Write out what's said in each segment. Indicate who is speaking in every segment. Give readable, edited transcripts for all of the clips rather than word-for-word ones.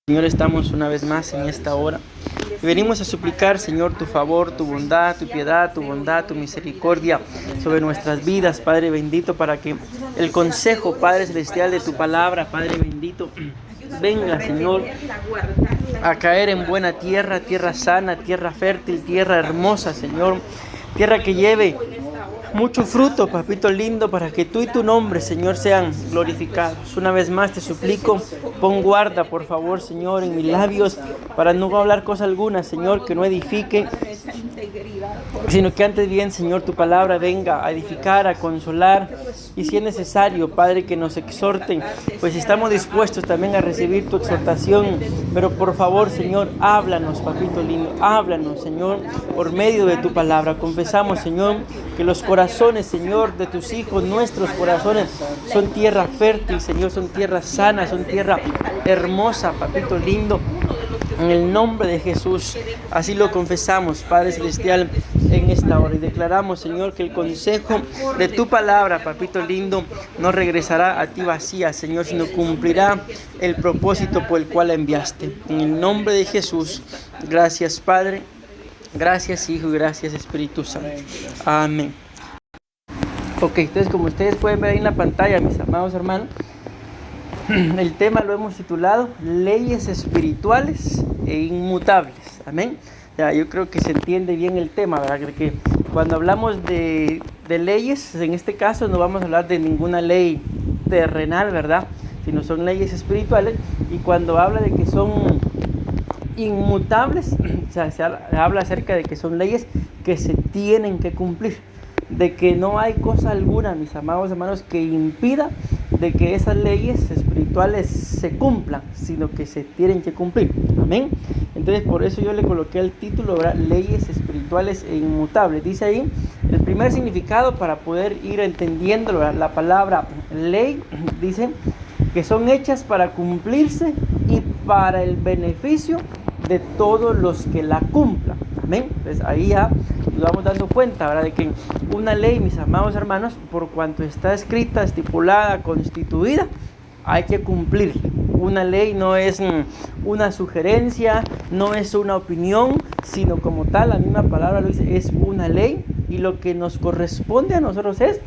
Speaker 1: Señor, estamos una vez más en esta hora y venimos a suplicar, Señor, tu favor, tu bondad, tu piedad, tu bondad, tu misericordia sobre nuestras vidas, Padre bendito, para que el consejo, Padre celestial, de tu palabra, Padre bendito, venga, Señor, a caer en buena tierra, tierra sana, tierra fértil, tierra hermosa, Señor, tierra que lleve mucho fruto, papito lindo, para que tú y tu nombre, Señor, sean glorificados. Una vez más te suplico, pon guarda, por favor, Señor, en mis labios, para no hablar cosa alguna, Señor, que no edifique, sino que antes bien, Señor, tu palabra venga a edificar, a consolar, y si es necesario, Padre, que nos exhorten, pues estamos dispuestos también a recibir tu exhortación, pero por favor, Señor, háblanos, papito lindo, háblanos, Señor, por medio de tu palabra. Confesamos, Señor, que los corazones, Señor, de tus hijos, nuestros corazones, son tierra fértil, Señor, son tierra sana, son tierra hermosa, papito lindo. En el nombre de Jesús, así lo confesamos, Padre Celestial, en esta hora. Y declaramos, Señor, que el consejo de tu palabra, papito lindo, no regresará a ti vacía, Señor, sino cumplirá el propósito por el cual la enviaste. En el nombre de Jesús, gracias, Padre, gracias, Hijo, y gracias, Espíritu Santo. Amén. Ok, entonces, como ustedes pueden ver ahí en la pantalla, mis amados hermanos, el tema lo hemos titulado Leyes espirituales e inmutables. Amén. Ya, yo creo que se entiende bien el tema, ¿verdad? Que cuando hablamos de leyes, en este caso no vamos a hablar de ninguna ley terrenal, ¿verdad? Sino son leyes espirituales. Y cuando habla de que son inmutables, o sea, se habla acerca de que son leyes que se tienen que cumplir, de que no hay cosa alguna, mis amados hermanos, que impida de que esas leyes espirituales se cumplan, sino que se tienen que cumplir. Amén. Entonces, por eso yo le coloqué el título, ¿verdad? Leyes espirituales e inmutables. Dice ahí el primer significado para poder ir entendiendo, ¿verdad? La palabra ley, dice que son hechas para cumplirse y para el beneficio de todos los que la cumplan. Amén. Entonces ahí ya nos vamos dando cuenta, ¿verdad? De que una ley, mis amados hermanos, por cuanto está escrita, estipulada, constituida, hay que cumplirla. Una ley no es una sugerencia, no es una opinión, sino como tal, la misma palabra lo dice, es una ley, y lo que nos corresponde a nosotros es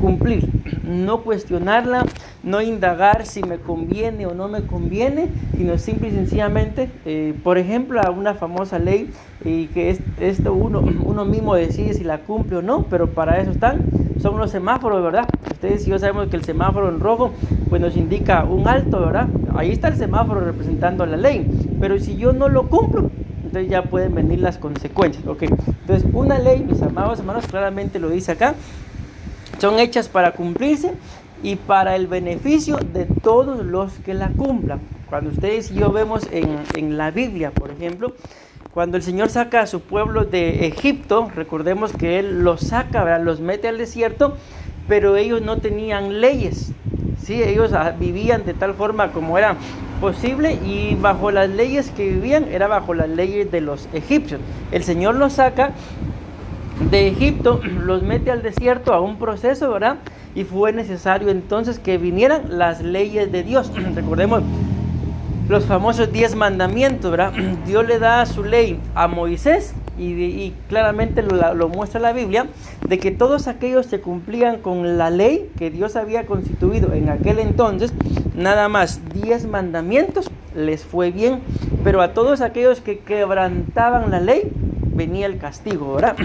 Speaker 1: cumplir, no cuestionarla, no indagar si me conviene o no me conviene, sino simple y sencillamente, por ejemplo, a una famosa ley, que esto uno mismo decide si la cumple o no, pero para eso son los semáforos, ¿verdad? Ustedes y yo sabemos que el semáforo en rojo pues nos indica un alto, ¿verdad? Ahí está el semáforo representando la ley, pero si yo no lo cumplo, entonces ya pueden venir las consecuencias, ¿ok? Entonces una ley, mis amados hermanos, claramente lo dice acá, son hechas para cumplirse y para el beneficio de todos los que la cumplan. Cuando ustedes y yo vemos en la Biblia, por ejemplo, cuando el Señor saca a su pueblo de Egipto, recordemos que Él los saca, ¿verdad? Los mete al desierto, pero ellos no tenían leyes, ¿sí? Ellos vivían de tal forma como era posible, y bajo las leyes que vivían era bajo las leyes de los egipcios. El Señor los saca de Egipto, los mete al desierto a un proceso, ¿verdad? Y fue necesario entonces que vinieran las leyes de Dios. Recordemos los famosos 10 mandamientos, ¿verdad? Dios le da su ley a Moisés y claramente lo muestra la Biblia, de que todos aquellos que cumplían con la ley que Dios había constituido en aquel entonces, nada más 10 mandamientos les fue bien, pero a todos aquellos que quebrantaban la ley venía el castigo, ¿verdad?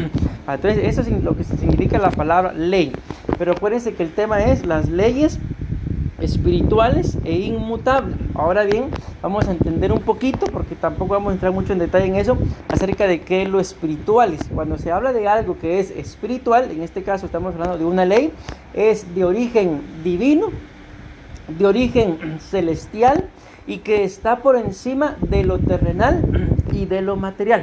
Speaker 1: Entonces eso es lo que significa la palabra ley. Pero acuérdense que el tema es las leyes espirituales e inmutables. Ahora bien, vamos a entender un poquito, porque tampoco vamos a entrar mucho en detalle en eso, acerca de qué es lo espiritual. Cuando se habla de algo que es espiritual, en este caso estamos hablando de una ley, es de origen divino, de origen celestial, y que está por encima de lo terrenal y de lo material.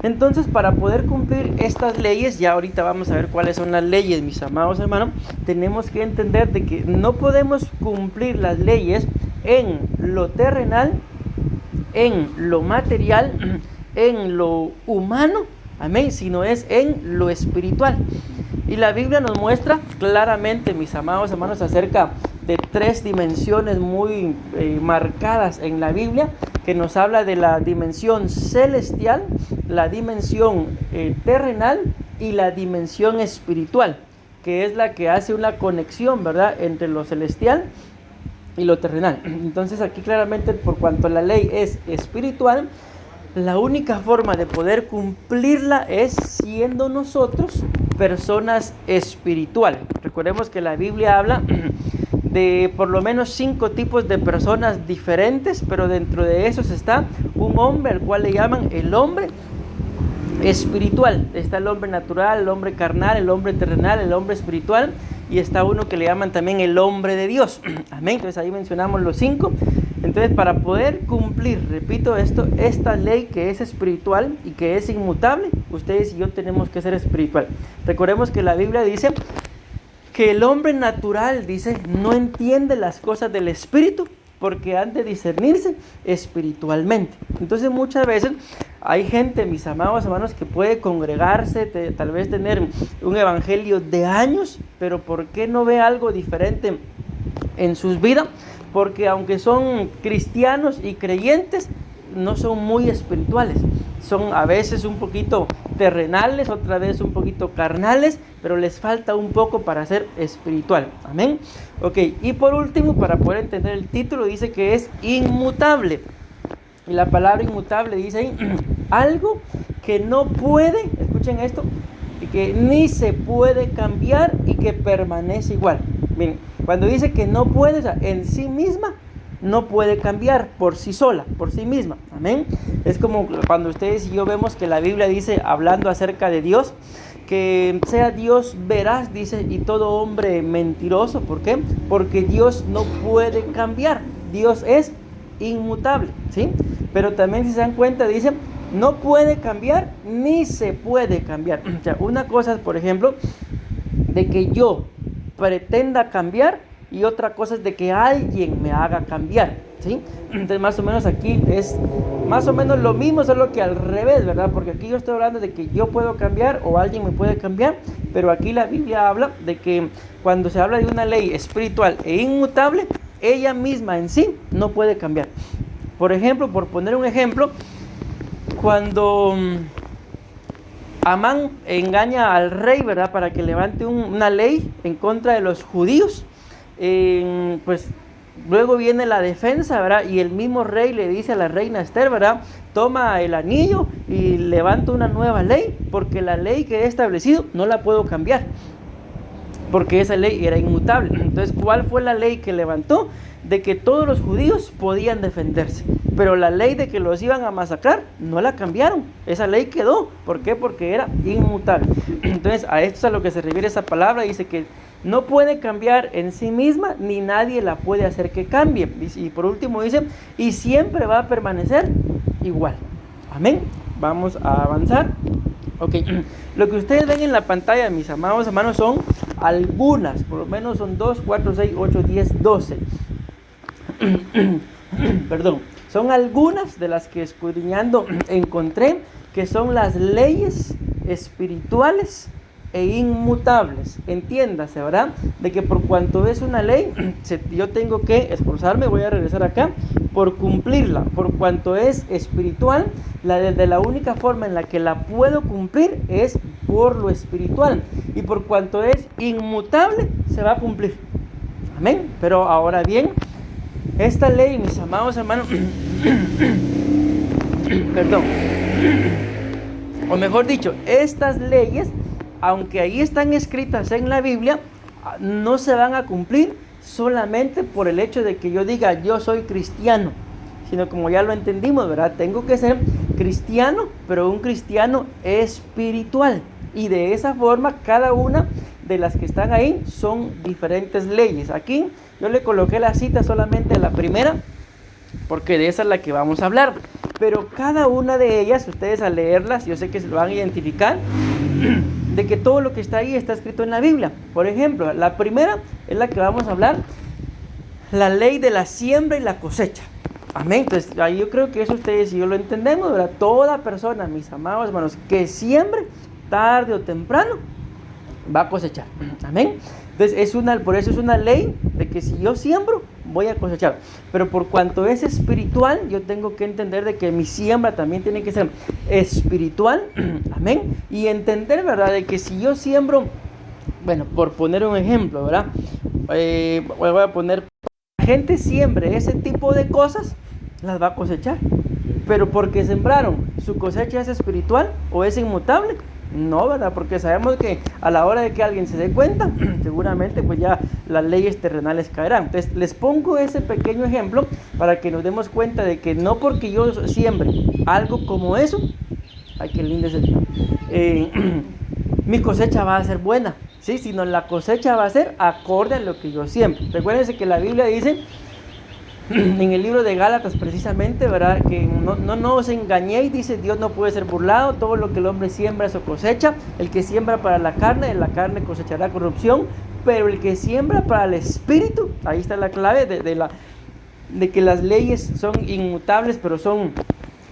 Speaker 1: Entonces, para poder cumplir estas leyes, ya ahorita vamos a ver cuáles son las leyes, mis amados hermanos, tenemos que entender de que no podemos cumplir las leyes en lo terrenal, en lo material, en lo humano, amén, sino es en lo espiritual. Y la Biblia nos muestra claramente, mis amados hermanos, acerca de 3 dimensiones muy marcadas en la Biblia, que nos habla de la dimensión celestial, la dimensión terrenal y la dimensión espiritual, que es la que hace una conexión, ¿verdad?, entre lo celestial y lo terrenal. Entonces aquí claramente, por cuanto la ley es espiritual, la única forma de poder cumplirla es siendo nosotros personas espirituales. Recordemos que la Biblia habla de por lo menos 5 tipos de personas diferentes, pero dentro de esos está un hombre al cual le llaman el hombre espiritual. Está el hombre natural, el hombre carnal, el hombre terrenal, el hombre espiritual, y está uno que le llaman también el hombre de Dios. Amén. Entonces ahí mencionamos los 5. Entonces, para poder cumplir, repito esto, esta ley que es espiritual y que es inmutable, ustedes y yo tenemos que ser espiritual. Recordemos que la Biblia dice que el hombre natural, dice, no entiende las cosas del espíritu porque han de discernirse espiritualmente. Entonces muchas veces hay gente, mis amados hermanos, que puede congregarse, tal vez tener un evangelio de años, pero ¿por qué no ve algo diferente en sus vidas? Porque aunque son cristianos y creyentes, no son muy espirituales. Son a veces un poquito terrenales, otra vez un poquito carnales, pero les falta un poco para ser espiritual. Amén. Ok, y por último, para poder entender el título, dice que es inmutable. Y la palabra inmutable dice ahí, algo que no puede, escuchen esto, que ni se puede cambiar y que permanece igual. Miren, cuando dice que no puede, o sea, en sí misma no puede cambiar por sí sola, por sí misma. Amén. Es como cuando ustedes y yo vemos que la Biblia dice, hablando acerca de Dios, que sea Dios veraz, dice, y todo hombre mentiroso. ¿Por qué? Porque Dios no puede cambiar. Dios es inmutable, ¿sí? Pero también, si se dan cuenta, dice, no puede cambiar ni se puede cambiar. O sea, una cosa es, por ejemplo, de que yo pretenda cambiar, y otra cosa es de que alguien me haga cambiar, ¿sí? Entonces más o menos aquí es más o menos lo mismo, solo que al revés, ¿verdad? Porque aquí yo estoy hablando de que yo puedo cambiar o alguien me puede cambiar, pero aquí la Biblia habla de que cuando se habla de una ley espiritual e inmutable, ella misma en sí no puede cambiar. Por ejemplo, por poner un ejemplo, cuando Amán engaña al rey, ¿verdad?, para que levante una ley en contra de los judíos, pues luego viene la defensa, ¿verdad? Y el mismo rey le dice a la reina Esther, ¿verdad?, toma el anillo y levanta una nueva ley, porque la ley que he establecido no la puedo cambiar, porque esa ley era inmutable. Entonces, ¿cuál fue la ley que levantó? De que todos los judíos podían defenderse, pero la ley de que los iban a masacrar no la cambiaron. Esa ley quedó. ¿Por qué? Porque era inmutable. Entonces, a esto es a lo que se refiere esa palabra. Dice que no puede cambiar en sí misma, ni nadie la puede hacer que cambie. Y por último dice, y siempre va a permanecer igual. Amén. Vamos a avanzar. Ok, lo que ustedes ven en la pantalla, mis amados hermanos, son algunas, por lo menos son 2, 4, 6, 8, 10, 12. Perdón, son algunas de las que escudriñando encontré que son las leyes espirituales e inmutables. Entiéndase, ¿verdad? De que por cuanto es una ley, yo tengo que esforzarme, voy a regresar acá, por cumplirla. Por cuanto es espiritual, la única forma en la que la puedo cumplir es por lo espiritual. Y por cuanto es inmutable, se va a cumplir. Amén. Pero ahora bien, esta ley, mis amados hermanos, perdón, o mejor dicho, estas leyes, aunque ahí están escritas en la Biblia, no se van a cumplir solamente por el hecho de que yo diga yo soy cristiano, sino como ya lo entendimos, ¿verdad? Tengo que ser cristiano, pero un cristiano espiritual. Y de esa forma, cada una de las que están ahí son diferentes leyes. Aquí yo le coloqué la cita solamente a la primera, porque de esa es la que vamos a hablar. Pero cada una de ellas, ustedes al leerlas, yo sé que se lo van a identificar, de que todo lo que está ahí está escrito en la Biblia. Por ejemplo, la primera es la que vamos a hablar, la ley de la siembra y la cosecha. Amén. Entonces, ahí yo creo que eso ustedes y yo lo entendemos, ¿verdad? Toda persona, mis amados hermanos, que siembre, tarde o temprano, va a cosechar. Amén. Entonces, por eso es una ley de que si yo siembro, voy a cosechar. Pero por cuanto es espiritual, yo tengo que entender de que mi siembra también tiene que ser espiritual. Amén. Y entender, ¿verdad?, de que si yo siembro, bueno, por poner un ejemplo, ¿verdad? Voy a poner, la gente siembre ese tipo de cosas, las va a cosechar. Pero porque sembraron, ¿su cosecha es espiritual o es inmutable? No, ¿verdad? Porque sabemos que a la hora de que alguien se dé cuenta, seguramente pues ya las leyes terrenales caerán. Entonces les pongo ese pequeño ejemplo para que nos demos cuenta de que no porque yo siembre algo como eso, ay, qué lindo es mi cosecha va a ser buena, ¿sí? Sino la cosecha va a ser acorde a lo que yo siembro. Recuérdense que la Biblia dice en el libro de Gálatas precisamente, ¿verdad?, que no os engañéis, dice, Dios no puede ser burlado, todo lo que el hombre siembra eso cosecha. El que siembra para la carne cosechará corrupción, pero el que siembra para el espíritu, ahí está la clave de que las leyes son inmutables, pero son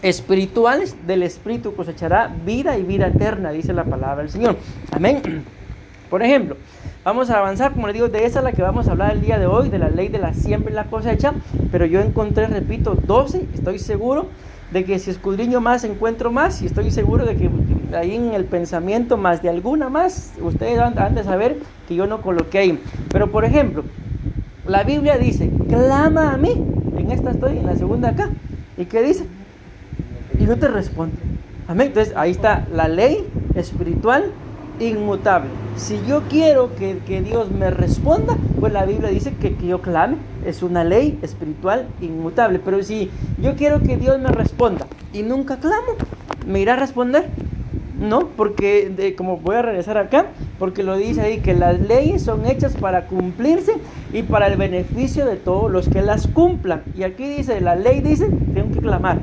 Speaker 1: espirituales, del espíritu cosechará vida y vida eterna, dice la palabra del Señor. Amén. Por ejemplo, vamos a avanzar, como les digo, de esa es la que vamos a hablar el día de hoy, de la ley de la siembra y la cosecha. Pero yo encontré, repito, 12, estoy seguro de que si escudriño más encuentro más, y estoy seguro de que ahí en el pensamiento más de alguna más, ustedes han de saber que yo no coloqué ahí. Pero por ejemplo, la Biblia dice, clama a mí, en esta estoy, en la segunda acá, ¿y qué dice? Y no te responde. Amén. Entonces ahí está la ley espiritual inmutable. Si yo quiero que Dios me responda, pues la Biblia dice que yo clame, es una ley espiritual inmutable. Pero si yo quiero que Dios me responda y nunca clamo, ¿me irá a responder? No, porque como voy a regresar acá, porque lo dice ahí que las leyes son hechas para cumplirse y para el beneficio de todos los que las cumplan. Y aquí dice, la ley dice, tengo que clamar.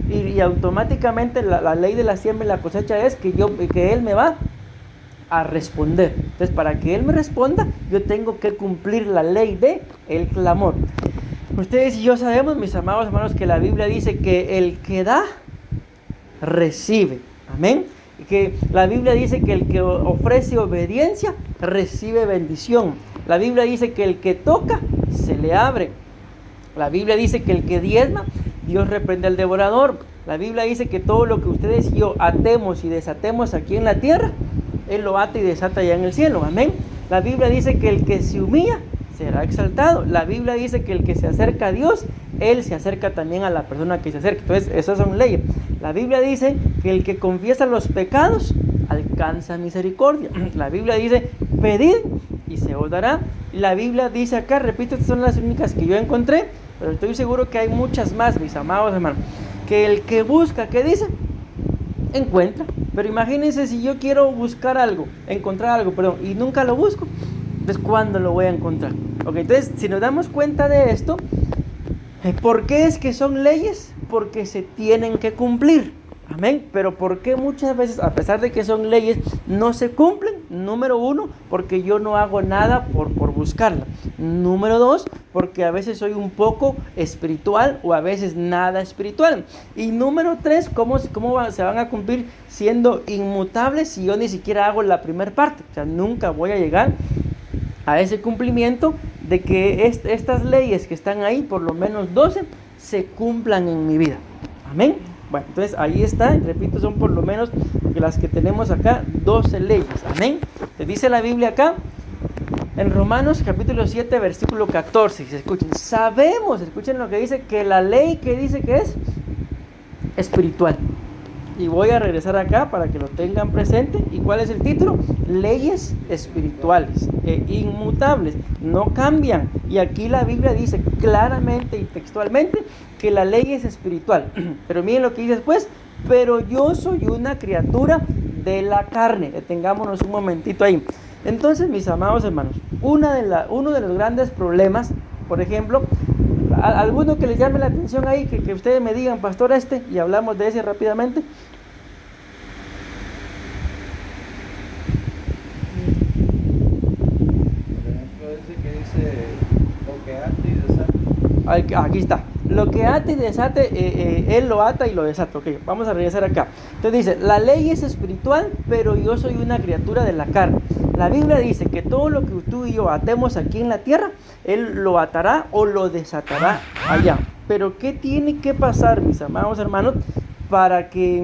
Speaker 1: Y automáticamente la ley de la siembra y la cosecha es que Él me va a responder. Entonces, para que Él me responda, yo tengo que cumplir la ley de el clamor. Ustedes y yo sabemos, mis amados hermanos, que la Biblia dice que el que da, recibe. Amén. Y que la Biblia dice que el que ofrece obediencia, recibe bendición. La Biblia dice que el que toca, se le abre. La Biblia dice que el que diezma, Dios reprende al devorador. La Biblia dice que todo lo que ustedes y yo atemos y desatemos aquí en la tierra, Él lo ata y desata allá en el cielo. Amén. La Biblia dice que el que se humilla será exaltado. La Biblia dice que el que se acerca a Dios, Él se acerca también a la persona que se acerca. Entonces, esas son leyes. La Biblia dice que el que confiesa los pecados alcanza misericordia. La Biblia dice, pedid y se os dará. La Biblia dice acá, repito, estas son las únicas que yo encontré, pero estoy seguro que hay muchas más, mis amados hermanos, que el que busca, ¿qué dice? Encuentra. Pero imagínense si yo quiero buscar algo, encontrar algo, perdón, y nunca lo busco, entonces ¿cuándo lo voy a encontrar? Ok, entonces si nos damos cuenta de esto, ¿por qué es que son leyes? Porque se tienen que cumplir. Amén. Pero ¿por qué muchas veces, a pesar de que son leyes, no se cumplen? Número uno, porque yo no hago nada por buscarla. Número dos, porque a veces soy un poco espiritual o a veces nada espiritual. Y número tres, ¿cómo se van a cumplir siendo inmutables si yo ni siquiera hago la primera parte? O sea, nunca voy a llegar a ese cumplimiento de que estas leyes que están ahí, por lo menos 12, se cumplan en mi vida. Amén. Bueno, entonces ahí está, repito, son por lo menos las que tenemos acá, 12 leyes. Amén. Te dice la Biblia acá, en Romanos capítulo 7, versículo 14, si escuchen, sabemos, escuchen lo que dice, que la ley que dice que es espiritual. Y voy a regresar acá para que lo tengan presente. ¿Y cuál es el título? Leyes espirituales e inmutables, no cambian. Y aquí la Biblia dice claramente y textualmente que la ley es espiritual. Pero miren lo que dice después, pero yo soy una criatura de la carne. Detengámonos un momentito ahí. Entonces, mis amados hermanos, uno de los grandes problemas, por ejemplo, alguno que les llame la atención ahí, que ustedes me digan, pastor, y hablamos de ese rápidamente.
Speaker 2: Por ejemplo, ese que dice, toquearte y desate.
Speaker 1: Aquí está. lo que ate y desate, Él lo ata y lo desata. Ok, vamos a regresar acá. Entonces dice, la ley es espiritual, pero yo soy una criatura de la carne. La Biblia dice que todo lo que tú y yo atemos aquí en la tierra, Él lo atará o lo desatará allá. Pero ¿qué tiene que pasar, mis amados hermanos, para que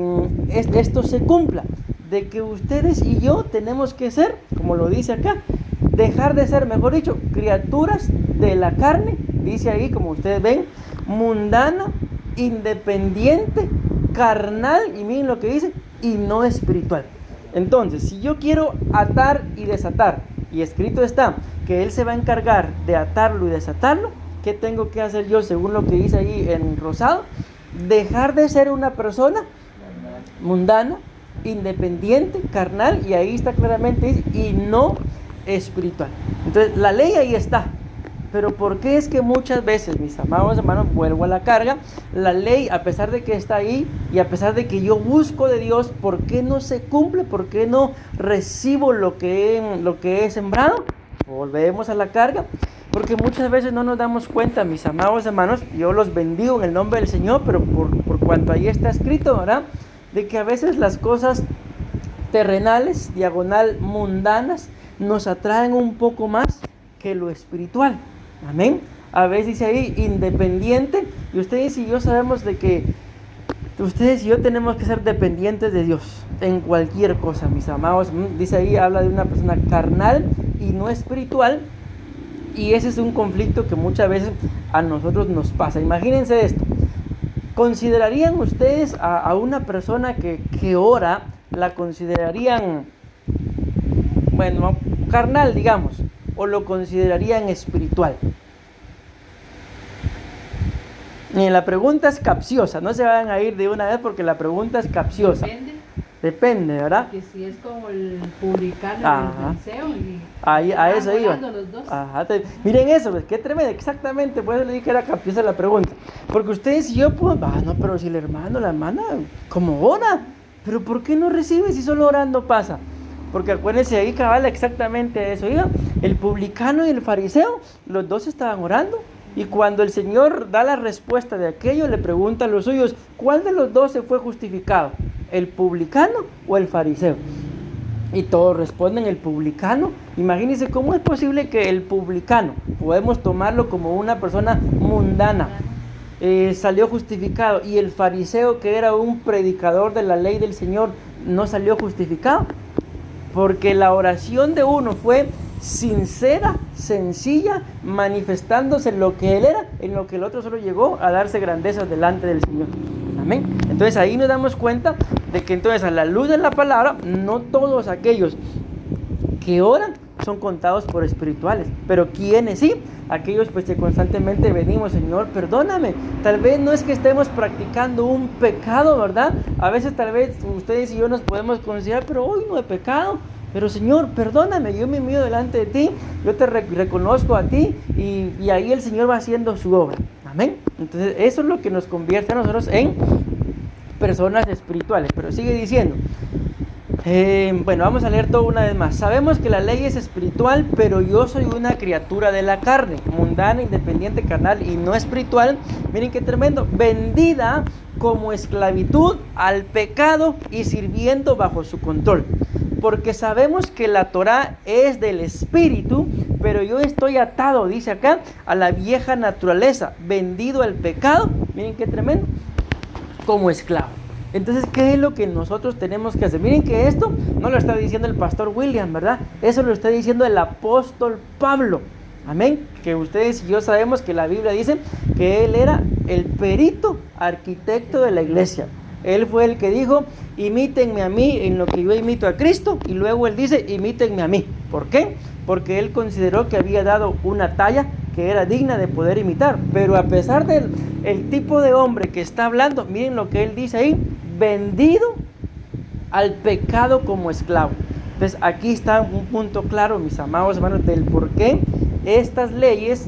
Speaker 1: esto se cumpla? De que ustedes y yo tenemos que ser, como lo dice acá, dejar de ser, mejor dicho, criaturas de la carne, dice ahí, como ustedes ven, mundana, independiente, carnal, y miren lo que dice, y no espiritual. Entonces, si yo quiero atar y desatar, y escrito está que Él se va a encargar de atarlo y desatarlo, ¿qué tengo que hacer yo según lo que dice ahí en rosado? Dejar de ser una persona mundana, independiente, carnal, y ahí está claramente, y no espiritual. Entonces, la ley ahí está. Pero ¿por qué es que muchas veces, mis amados hermanos, vuelvo a la carga, la ley, a pesar de que está ahí y a pesar de que yo busco de Dios, ¿por qué no se cumple? ¿Por qué no recibo lo que he sembrado? Volvemos a la carga, porque muchas veces no nos damos cuenta, mis amados hermanos, yo los bendigo en el nombre del Señor, pero por cuanto ahí está escrito, ¿verdad? De que a veces las cosas terrenales, diagonal, mundanas, nos atraen un poco más que lo espiritual. Amén. A veces dice ahí independiente, y ustedes y yo sabemos de que ustedes y yo tenemos que ser dependientes de Dios en cualquier cosa, mis amados. Dice ahí, habla de una persona carnal y no espiritual, y ese es un conflicto que muchas veces a nosotros nos pasa. Imagínense esto. ¿Considerarían ustedes a una persona que ora, la considerarían, bueno, carnal, digamos, o lo considerarían espiritual? Y la pregunta es capciosa, no se vayan a ir de una vez porque la pregunta es capciosa. Depende, ¿verdad?
Speaker 2: Que si es como el publicano y el fariseo y
Speaker 1: ahí, a eso iba.
Speaker 2: Los dos.
Speaker 1: Miren eso, pues, qué tremendo, exactamente, por eso le dije que era capciosa la pregunta. Porque ustedes y yo, pues, no, pero si el hermano, la hermana, como ora, pero ¿por qué no recibe si solo orando pasa? Porque acuérdense, ahí cabal exactamente eso iba. El publicano y el fariseo, los dos estaban orando. Y cuando el Señor da la respuesta de aquello, le pregunta a los suyos, ¿cuál de los dos se fue justificado? ¿El publicano o el fariseo? Y todos responden el publicano. Imagínense cómo es posible que el publicano, podemos tomarlo como una persona mundana, salió justificado, y el fariseo, que era un predicador de la ley del Señor, no salió justificado. Porque la oración de uno fue sincera, sencilla, manifestándose lo que él era, en lo que el otro solo llegó a darse grandezas delante del Señor. Amén. Entonces ahí nos damos cuenta de que entonces a la luz de la palabra, no todos aquellos que oran son contados por espirituales, pero quienes sí, aquellos pues que constantemente venimos, Señor, perdóname. Tal vez no es que estemos practicando un pecado, ¿verdad? A veces tal vez ustedes y yo nos podemos considerar, pero hoy no he pecado. Pero Señor, perdóname, yo me humillo delante de ti, yo te reconozco a ti, y ahí el Señor va haciendo su obra. Amén. Entonces eso es lo que nos convierte a nosotros en personas espirituales. Pero sigue diciendo, bueno, vamos a leer todo una vez más. Sabemos que la ley es espiritual, pero yo soy una criatura de la carne, mundana, independiente, carnal y no espiritual. Miren qué tremendo, vendida como esclavitud al pecado y sirviendo bajo su control. Porque sabemos que la Torá es del espíritu, pero yo estoy atado, dice acá, a la vieja naturaleza, vendido al pecado, miren qué tremendo, como esclavo. Entonces, ¿qué es lo que nosotros tenemos que hacer? Miren que esto no lo está diciendo el pastor William, ¿verdad? Eso lo está diciendo el apóstol Pablo. Amén. Que ustedes y yo sabemos que la Biblia dice que él era el perito arquitecto de la iglesia. Él fue el que dijo, imítenme a mí en lo que yo imito a Cristo. Y luego él dice, imítenme a mí. ¿Por qué? Porque él consideró que había dado una talla que era digna de poder imitar. Pero a pesar del tipo de hombre que está hablando, miren lo que él dice ahí, vendido al pecado como esclavo. Entonces aquí está un punto claro, mis amados hermanos, del por qué estas leyes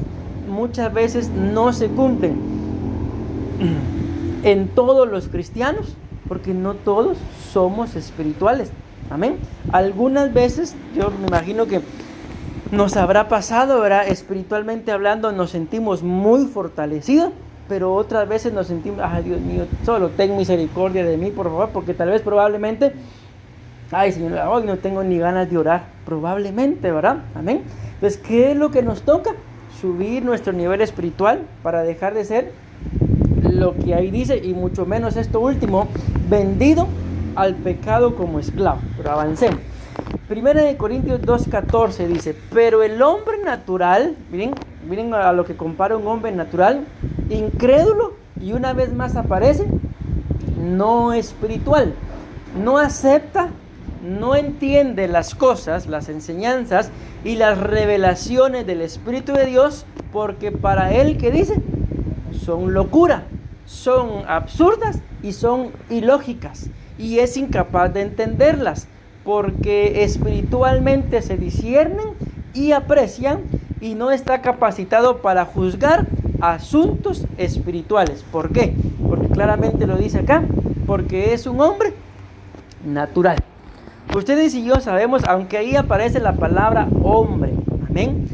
Speaker 1: muchas veces no se cumplen en todos los cristianos, porque no todos somos espirituales. Amén. Algunas veces, yo me imagino que nos habrá pasado, ¿verdad? Espiritualmente hablando, nos sentimos muy fortalecidos, pero otras veces nos sentimos, ay Dios mío, solo ten misericordia de mí, por favor, porque tal vez probablemente, ay Señor, hoy no tengo ni ganas de orar, probablemente, ¿verdad? Amén. Entonces, ¿qué es lo que nos toca? Subir nuestro nivel espiritual para dejar de ser lo que ahí dice, y mucho menos esto último, vendido al pecado como esclavo. Pero avancemos. 1 Corintios 2:14 dice, pero el hombre natural, miren a lo que compara un hombre natural, incrédulo, y una vez más aparece, no espiritual, no acepta, no entiende las cosas, las enseñanzas y las revelaciones del Espíritu de Dios, porque para él, ¿qué dice? Son locura, son absurdas y son ilógicas, y es incapaz de entenderlas, porque espiritualmente se disciernen y aprecian, y no está capacitado para juzgar asuntos espirituales. ¿Por qué? Porque claramente lo dice acá, porque es un hombre natural. Ustedes y yo sabemos, aunque ahí aparece la palabra hombre, amén,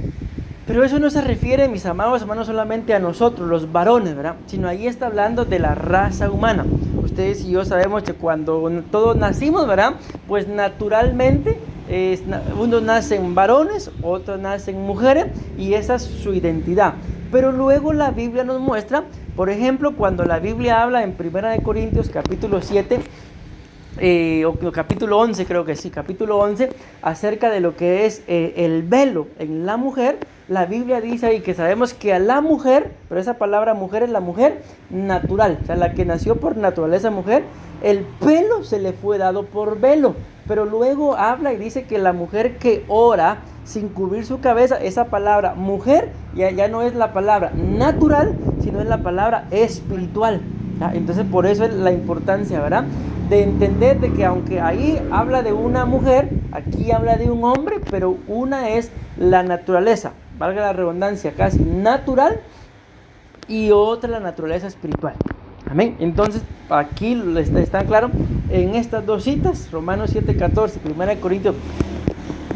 Speaker 1: pero eso no se refiere, mis amados hermanos, solamente a nosotros, los varones, ¿verdad? Sino ahí está hablando de la raza humana. Ustedes y yo sabemos que cuando todos nacimos, ¿verdad? Pues naturalmente, unos nacen varones, otros nacen mujeres, y esa es su identidad. Pero luego la Biblia nos muestra, por ejemplo, cuando la Biblia habla en 1 Corintios capítulo 7, o capítulo 11, creo que sí, capítulo 11, acerca de lo que es el velo en la mujer. La Biblia dice ahí que sabemos que a la mujer, pero esa palabra mujer es la mujer natural, o sea, la que nació por naturaleza mujer, el pelo se le fue dado por velo. Pero luego habla y dice que la mujer que ora sin cubrir su cabeza, esa palabra mujer ya no es la palabra natural, sino es la palabra espiritual. Entonces por eso es la importancia, ¿verdad?, de entender de que aunque ahí habla de una mujer, aquí habla de un hombre, pero una es la naturaleza, valga la redundancia, casi natural, y otra la naturaleza espiritual. Amén. Entonces aquí está claro en estas dos citas, Romanos 7:14, 1 Corintios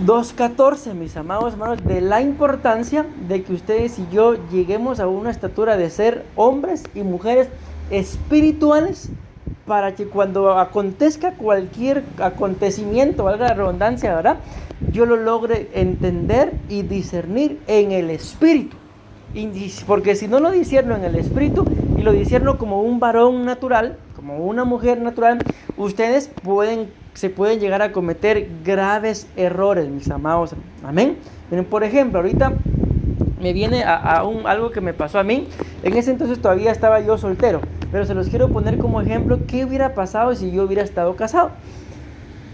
Speaker 1: 2:14, mis amados hermanos, de la importancia de que ustedes y yo lleguemos a una estatura de ser hombres y mujeres espirituales, para que cuando acontezca cualquier acontecimiento, valga la redundancia, ¿verdad?, yo lo logre entender y discernir en el espíritu. Porque si no lo discierno en el espíritu y lo discierno como un varón natural, como una mujer natural, ustedes se pueden llegar a cometer graves errores, mis amados. Amén. Miren, por ejemplo, ahorita me viene algo que me pasó a mí. En ese entonces todavía estaba yo soltero, pero se los quiero poner como ejemplo qué hubiera pasado si yo hubiera estado casado.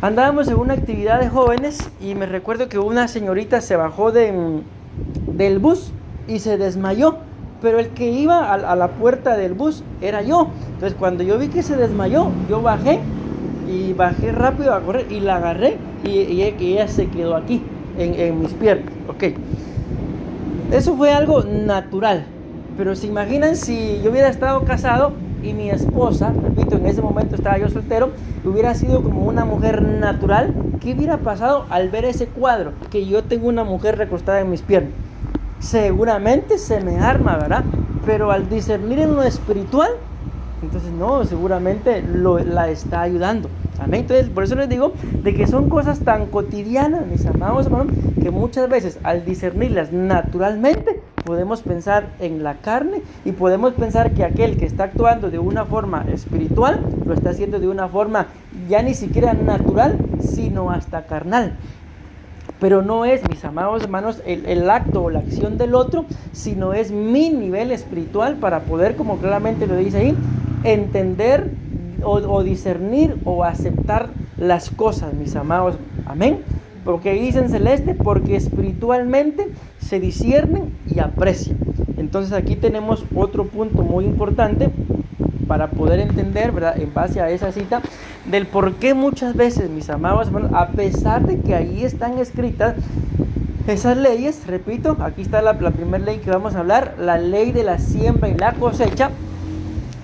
Speaker 1: Andábamos en una actividad de jóvenes y me recuerdo que una señorita se bajó del bus y se desmayó, pero el que iba a la puerta del bus era yo. Entonces cuando yo vi que se desmayó, yo bajé rápido a correr y la agarré, y ella se quedó aquí en mis piernas. Ok, eso fue algo natural. Pero se imaginan si yo hubiera estado casado y mi esposa, repito, en ese momento estaba yo soltero, hubiera sido como una mujer natural, ¿qué hubiera pasado al ver ese cuadro? Que yo tengo una mujer recostada en mis piernas. Seguramente se me arma, ¿verdad? Pero al discernir en lo espiritual, entonces no, seguramente la está ayudando. Amén. Entonces, por eso les digo de que son cosas tan cotidianas, mis amados hermanos, que muchas veces al discernirlas naturalmente podemos pensar en la carne y podemos pensar que aquel que está actuando de una forma espiritual lo está haciendo de una forma ya ni siquiera natural, sino hasta carnal. Pero no es, mis amados hermanos, el acto o la acción del otro, sino es mi nivel espiritual para poder, como claramente lo dice ahí, entender o discernir o aceptar las cosas, mis amados. Amén. Porque dice en celeste, porque espiritualmente se disciernen y aprecian. Entonces aquí tenemos otro punto muy importante para poder entender, ¿verdad?, en base a esa cita, del por qué muchas veces, mis amados hermanos, a pesar de que ahí están escritas esas leyes, repito, aquí está la primera ley que vamos a hablar, la ley de la siembra y la cosecha.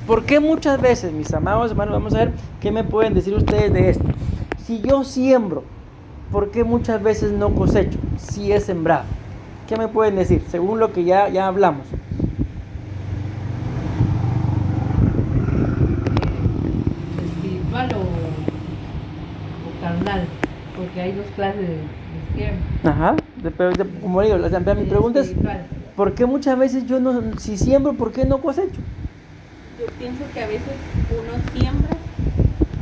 Speaker 1: ¿Por qué muchas veces, mis amados hermanos, vamos a ver qué me pueden decir ustedes de esto? Si yo siembro, ¿por qué muchas veces no cosecho si he sembrado? ¿Qué me pueden decir según lo que ya hablamos?
Speaker 2: carnal, porque hay dos clases de siembra.
Speaker 1: Ajá, como digo, mi pregunta es, ¿por qué muchas veces yo no, si siembro, por qué no cosecho?
Speaker 3: Yo pienso que a veces uno siembra,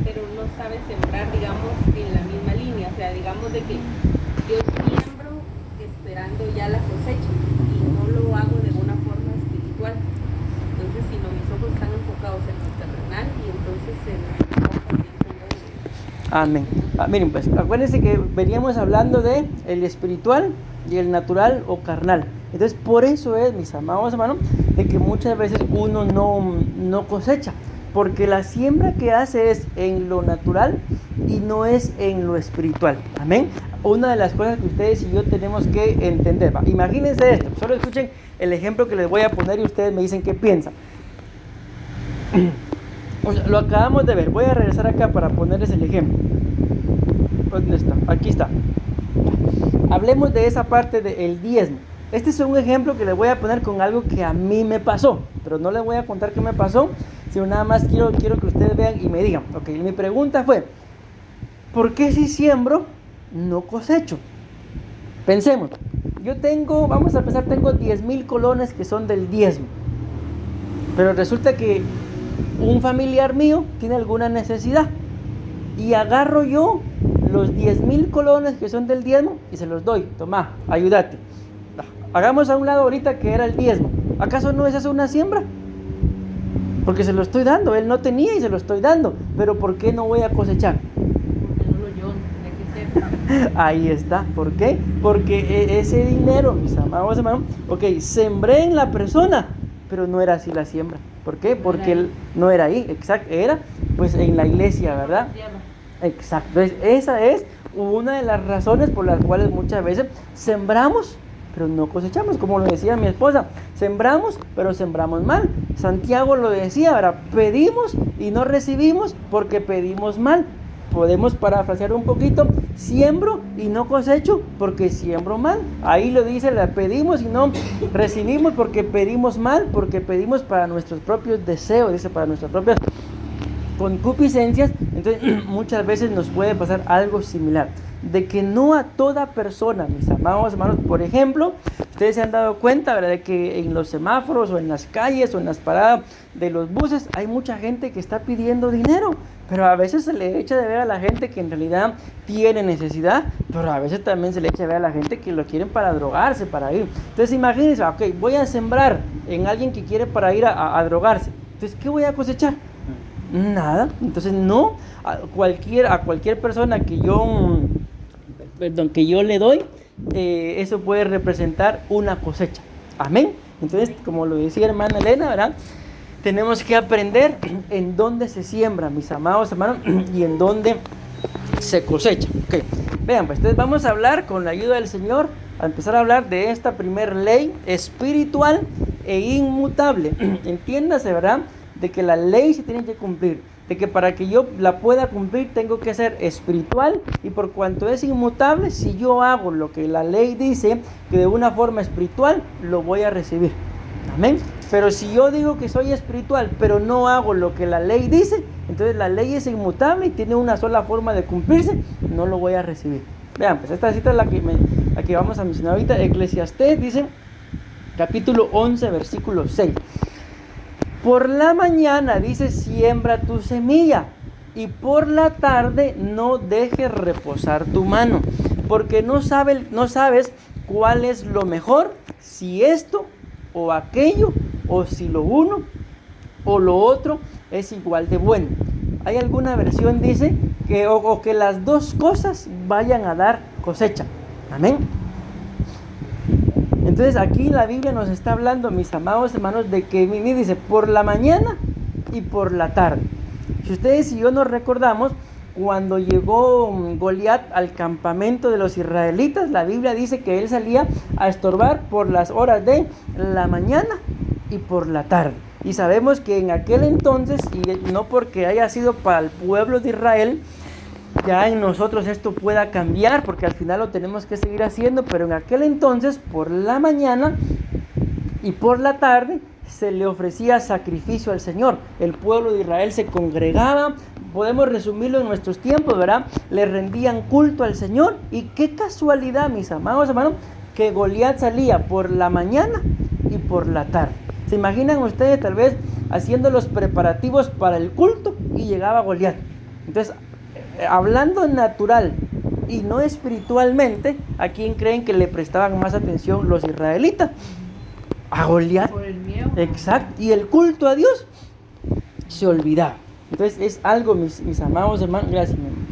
Speaker 3: pero no sabe sembrar, digamos, en la misma línea. O sea, digamos de que yo siembro esperando ya la cosecha y no lo hago de una forma espiritual. Entonces, si no, mis ojos están enfocados en lo terrenal y entonces se me enfoca en lo.
Speaker 1: Amén. Miren, pues, acuérdense que veníamos hablando de el espiritual y el natural o carnal. Entonces, por eso es, mis amados hermanos, de que muchas veces uno no cosecha, porque la siembra que hace es en lo natural y no es en lo espiritual. Amén. Una de las cosas que ustedes y yo tenemos que entender. Imagínense esto, solo escuchen el ejemplo que les voy a poner y ustedes me dicen qué piensan. Lo acabamos de ver. Voy a regresar acá para ponerles el ejemplo. ¿Dónde está? Aquí está. Hablemos de esa parte del diezmo. Este es un ejemplo que les voy a poner con algo que a mí me pasó, pero no les voy a contar qué me pasó, sino nada más quiero que ustedes vean y me digan. Ok, mi pregunta fue, ¿por qué si siembro no cosecho? Pensemos, yo tengo, vamos a pensar, tengo 10,000 colones que son del diezmo, pero resulta que un familiar mío tiene alguna necesidad y agarro yo los 10,000 colones que son del diezmo y se los doy. Toma, ayúdate. Hagamos a un lado ahorita que era el diezmo. ¿Acaso no es eso una siembra? Porque se lo estoy dando. Él no tenía y se lo estoy dando. Pero ¿por qué no voy a cosechar?
Speaker 2: Porque solo yo, hay que ser.
Speaker 1: Ahí está. ¿Por qué? Porque ese dinero, mis amados hermanos, ok, sembré en la persona, pero no era así la siembra. ¿Por qué? Porque él no era ahí, exacto, era pues en la iglesia, ¿verdad? Exacto. Esa es una de las razones por las cuales muchas veces sembramos, pero no cosechamos, como lo decía mi esposa, sembramos, pero sembramos mal. Santiago lo decía, ¿verdad? Pedimos y no recibimos porque pedimos mal. Podemos parafrasear un poquito, siembro y no cosecho porque siembro mal. Ahí lo dice, la pedimos y no recibimos porque pedimos mal, porque pedimos para nuestros propios deseos, dice, para nuestras propias concupiscencias. Entonces muchas veces nos puede pasar algo similar, de que no a toda persona, mis amados hermanos, por ejemplo, ustedes se han dado cuenta, ¿verdad?, de que en los semáforos o en las calles o en las paradas de los buses hay mucha gente que está pidiendo dinero, pero a veces se le echa de ver a la gente que en realidad tiene necesidad, pero a veces también se le echa de ver a la gente que lo quieren para drogarse, para ir. Entonces imagínense, ok, voy a sembrar en alguien que quiere para ir a drogarse, entonces ¿qué voy a cosechar? Nada. Entonces no a cualquier persona que yo le doy, eso puede representar una cosecha. Amén. Entonces, como lo decía hermana Elena, ¿verdad?, tenemos que aprender en dónde se siembra, mis amados hermanos, y en dónde se cosecha. Okay. Vean, pues entonces vamos a hablar con la ayuda del Señor, a empezar a hablar de esta primer ley espiritual e inmutable. Entiéndase, ¿verdad?, de que la ley se tiene que cumplir, de que para que yo la pueda cumplir tengo que ser espiritual, y por cuanto es inmutable, si yo hago lo que la ley dice, que de una forma espiritual, lo voy a recibir. Amén. Pero si yo digo que soy espiritual, pero no hago lo que la ley dice, entonces la ley es inmutable y tiene una sola forma de cumplirse, no lo voy a recibir. Vean, pues esta cita es la que vamos a mencionar ahorita. Eclesiastés dice, capítulo 11, versículo 6. Por la mañana, dice, siembra tu semilla, y por la tarde no dejes reposar tu mano, porque no sabes cuál es lo mejor, si esto o aquello, o si lo uno o lo otro es igual de bueno. Hay alguna versión dice que o que las dos cosas vayan a dar cosecha. Amén. Entonces aquí la Biblia nos está hablando, mis amados hermanos, de que dice por la mañana y por la tarde. Si ustedes y yo nos recordamos, cuando llegó Goliat al campamento de los israelitas, la Biblia dice que él salía a estorbar por las horas de la mañana y por la tarde. Y sabemos que en aquel entonces, y no porque haya sido para el pueblo de Israel, ya en nosotros esto pueda cambiar, porque al final lo tenemos que seguir haciendo, pero en aquel entonces, por la mañana y por la tarde, se le ofrecía sacrificio al Señor. El pueblo de Israel se congregaba, podemos resumirlo en nuestros tiempos, ¿verdad? Le rendían culto al Señor. Y qué casualidad, mis amados hermanos, que Goliat salía por la mañana y por la tarde. ¿Se imaginan ustedes tal vez haciendo los preparativos para el culto y llegaba Goliat? Entonces, hablando natural y no espiritualmente, ¿a quién creen que le prestaban más atención los israelitas? A Goliat.
Speaker 2: Por el miedo.
Speaker 1: Exacto. Y el culto a Dios se olvidaba. Entonces es algo, mis amados hermanos. Gracias, mi hermano.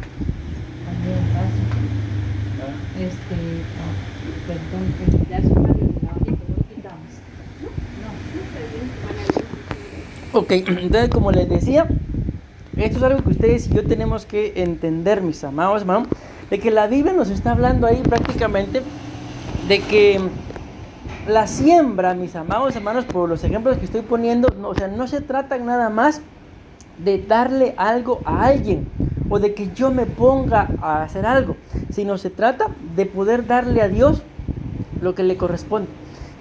Speaker 2: Perdón, ya se Mario de la olla, pero lo quitamos.
Speaker 1: Ok, entonces como les decía, esto es algo que ustedes y yo tenemos que entender, mis amados hermanos, de que la Biblia nos está hablando ahí prácticamente de que la siembra, mis amados hermanos, por los ejemplos que estoy poniendo, no se trata nada más de darle algo a alguien o de que yo me ponga a hacer algo, sino se trata de poder darle a Dios lo que le corresponde.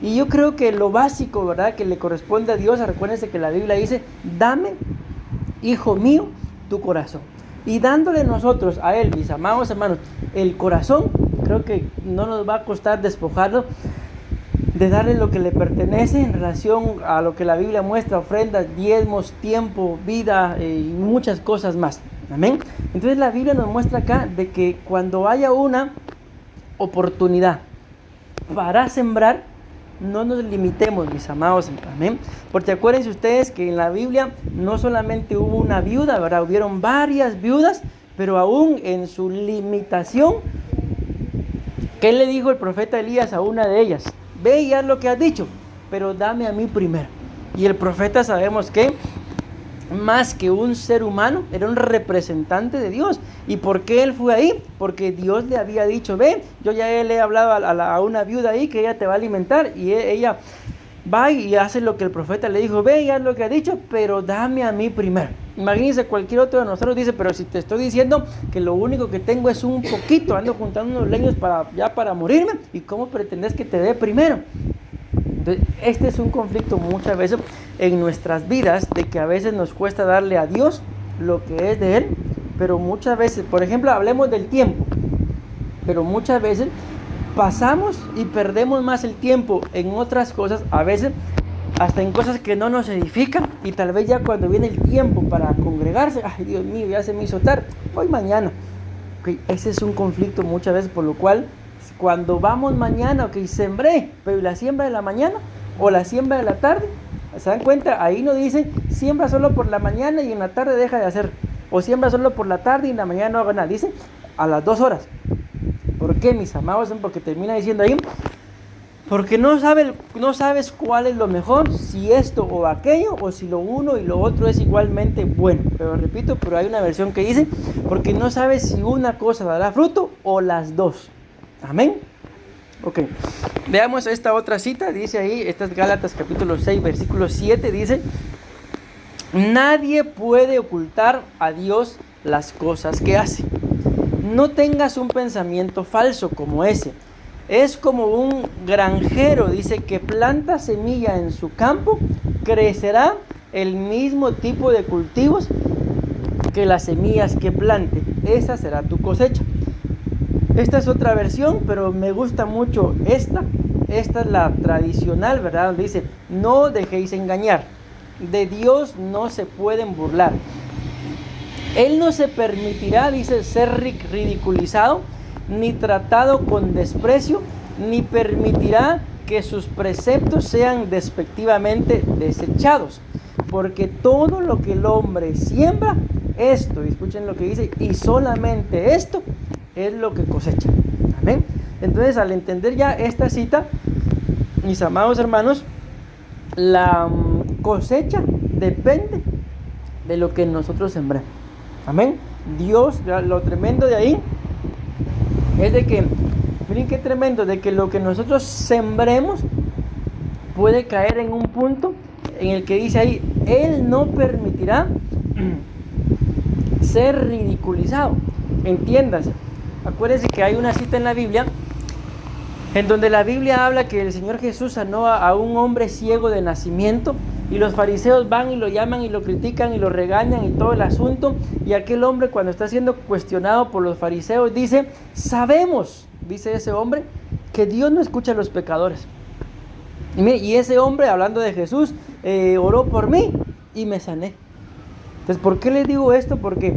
Speaker 1: Y yo creo que lo básico, ¿verdad?, que le corresponde a Dios, recuérdense que la Biblia dice, dame, hijo mío, tu corazón. Y dándole nosotros a Él, mis amados hermanos, el corazón, creo que no nos va a costar despojarlo de darle lo que le pertenece en relación a lo que la Biblia muestra, ofrendas, diezmos, tiempo, vida y muchas cosas más. Amén. Entonces la Biblia nos muestra acá de que cuando haya una oportunidad para sembrar, no nos limitemos, mis amados. Amén. Porque acuérdense ustedes que en la Biblia no solamente hubo una viuda, ¿verdad? Hubieron varias viudas, pero aún en su limitación, ¿qué le dijo el profeta Elías a una de ellas? Ve y haz lo que has dicho, pero dame a mí primero. Y el profeta, sabemos que más que un ser humano, era un representante de Dios. ¿Y por qué él fue ahí? Porque Dios le había dicho, ve, yo ya le he hablado a una viuda ahí que ella te va a alimentar, y ella va y hace lo que el profeta le dijo, ve y haz lo que ha dicho, pero dame a mí primero. Imagínense, cualquier otro de nosotros dice, pero si te estoy diciendo que lo único que tengo es un poquito, ando juntando unos leños para morirme, ¿y cómo pretendes que te dé primero? Entonces, este es un conflicto muchas veces en nuestras vidas, de que a veces nos cuesta darle a Dios lo que es de Él, pero muchas veces, por ejemplo, hablemos del tiempo, pero muchas veces pasamos y perdemos más el tiempo en otras cosas, a veces hasta en cosas que no nos edifican, y tal vez ya cuando viene el tiempo para congregarse, ay Dios mío, ya se me hizo tarde, voy mañana. Okay, ese es un conflicto muchas veces, por lo cual cuando vamos mañana, ok, sembré, pero ¿y la siembra de la mañana o la siembra de la tarde? ¿Se dan cuenta? Ahí no dice siembra solo por la mañana y en la tarde deja de hacer, o siembra solo por la tarde y en la mañana no haga nada, dice a las 2 horas. ¿Por qué, mis amados? Porque termina diciendo ahí, porque no sabes cuál es lo mejor, si esto o aquello, o si lo uno y lo otro es igualmente bueno. Pero repito, pero hay una versión que dice, porque no sabes si una cosa dará fruto o las dos. Amén. Ok, veamos esta otra cita, dice ahí, esta es Gálatas capítulo 6, versículo 7, dice, nadie puede ocultar a Dios las cosas que hace. No tengas un pensamiento falso como ese. Es como un granjero, dice, que planta semilla en su campo, crecerá el mismo tipo de cultivos que las semillas que plante. Esa será tu cosecha. Esta es otra versión, pero me gusta mucho esta. Esta es la tradicional, ¿verdad? Donde dice, no dejéis engañar. De Dios no se pueden burlar. Él no se permitirá, dice, ser ridiculizado, ni tratado con desprecio, ni permitirá que sus preceptos sean despectivamente desechados. Porque todo lo que el hombre siembra, esto, escuchen lo que dice, y solamente esto es lo que cosecha. Amén. Entonces, al entender ya esta cita, mis amados hermanos, la cosecha depende de lo que nosotros sembramos. Amén. Dios, lo tremendo de ahí es de que, miren qué tremendo, de que lo que nosotros sembremos puede caer en un punto en el que dice ahí, Él no permitirá ser ridiculizado. Entiéndase. Acuérdense que hay una cita en la Biblia en donde la Biblia habla que el Señor Jesús sanó a un hombre ciego de nacimiento, Y los fariseos van y lo llaman y lo critican y lo regañan y todo el asunto. Y aquel hombre, cuando está siendo cuestionado por los fariseos, dice: sabemos, dice ese hombre, que Dios no escucha a los pecadores. Y mire, y ese hombre, hablando de Jesús, oró por mí y me sané. Entonces, ¿por qué les digo esto? Porque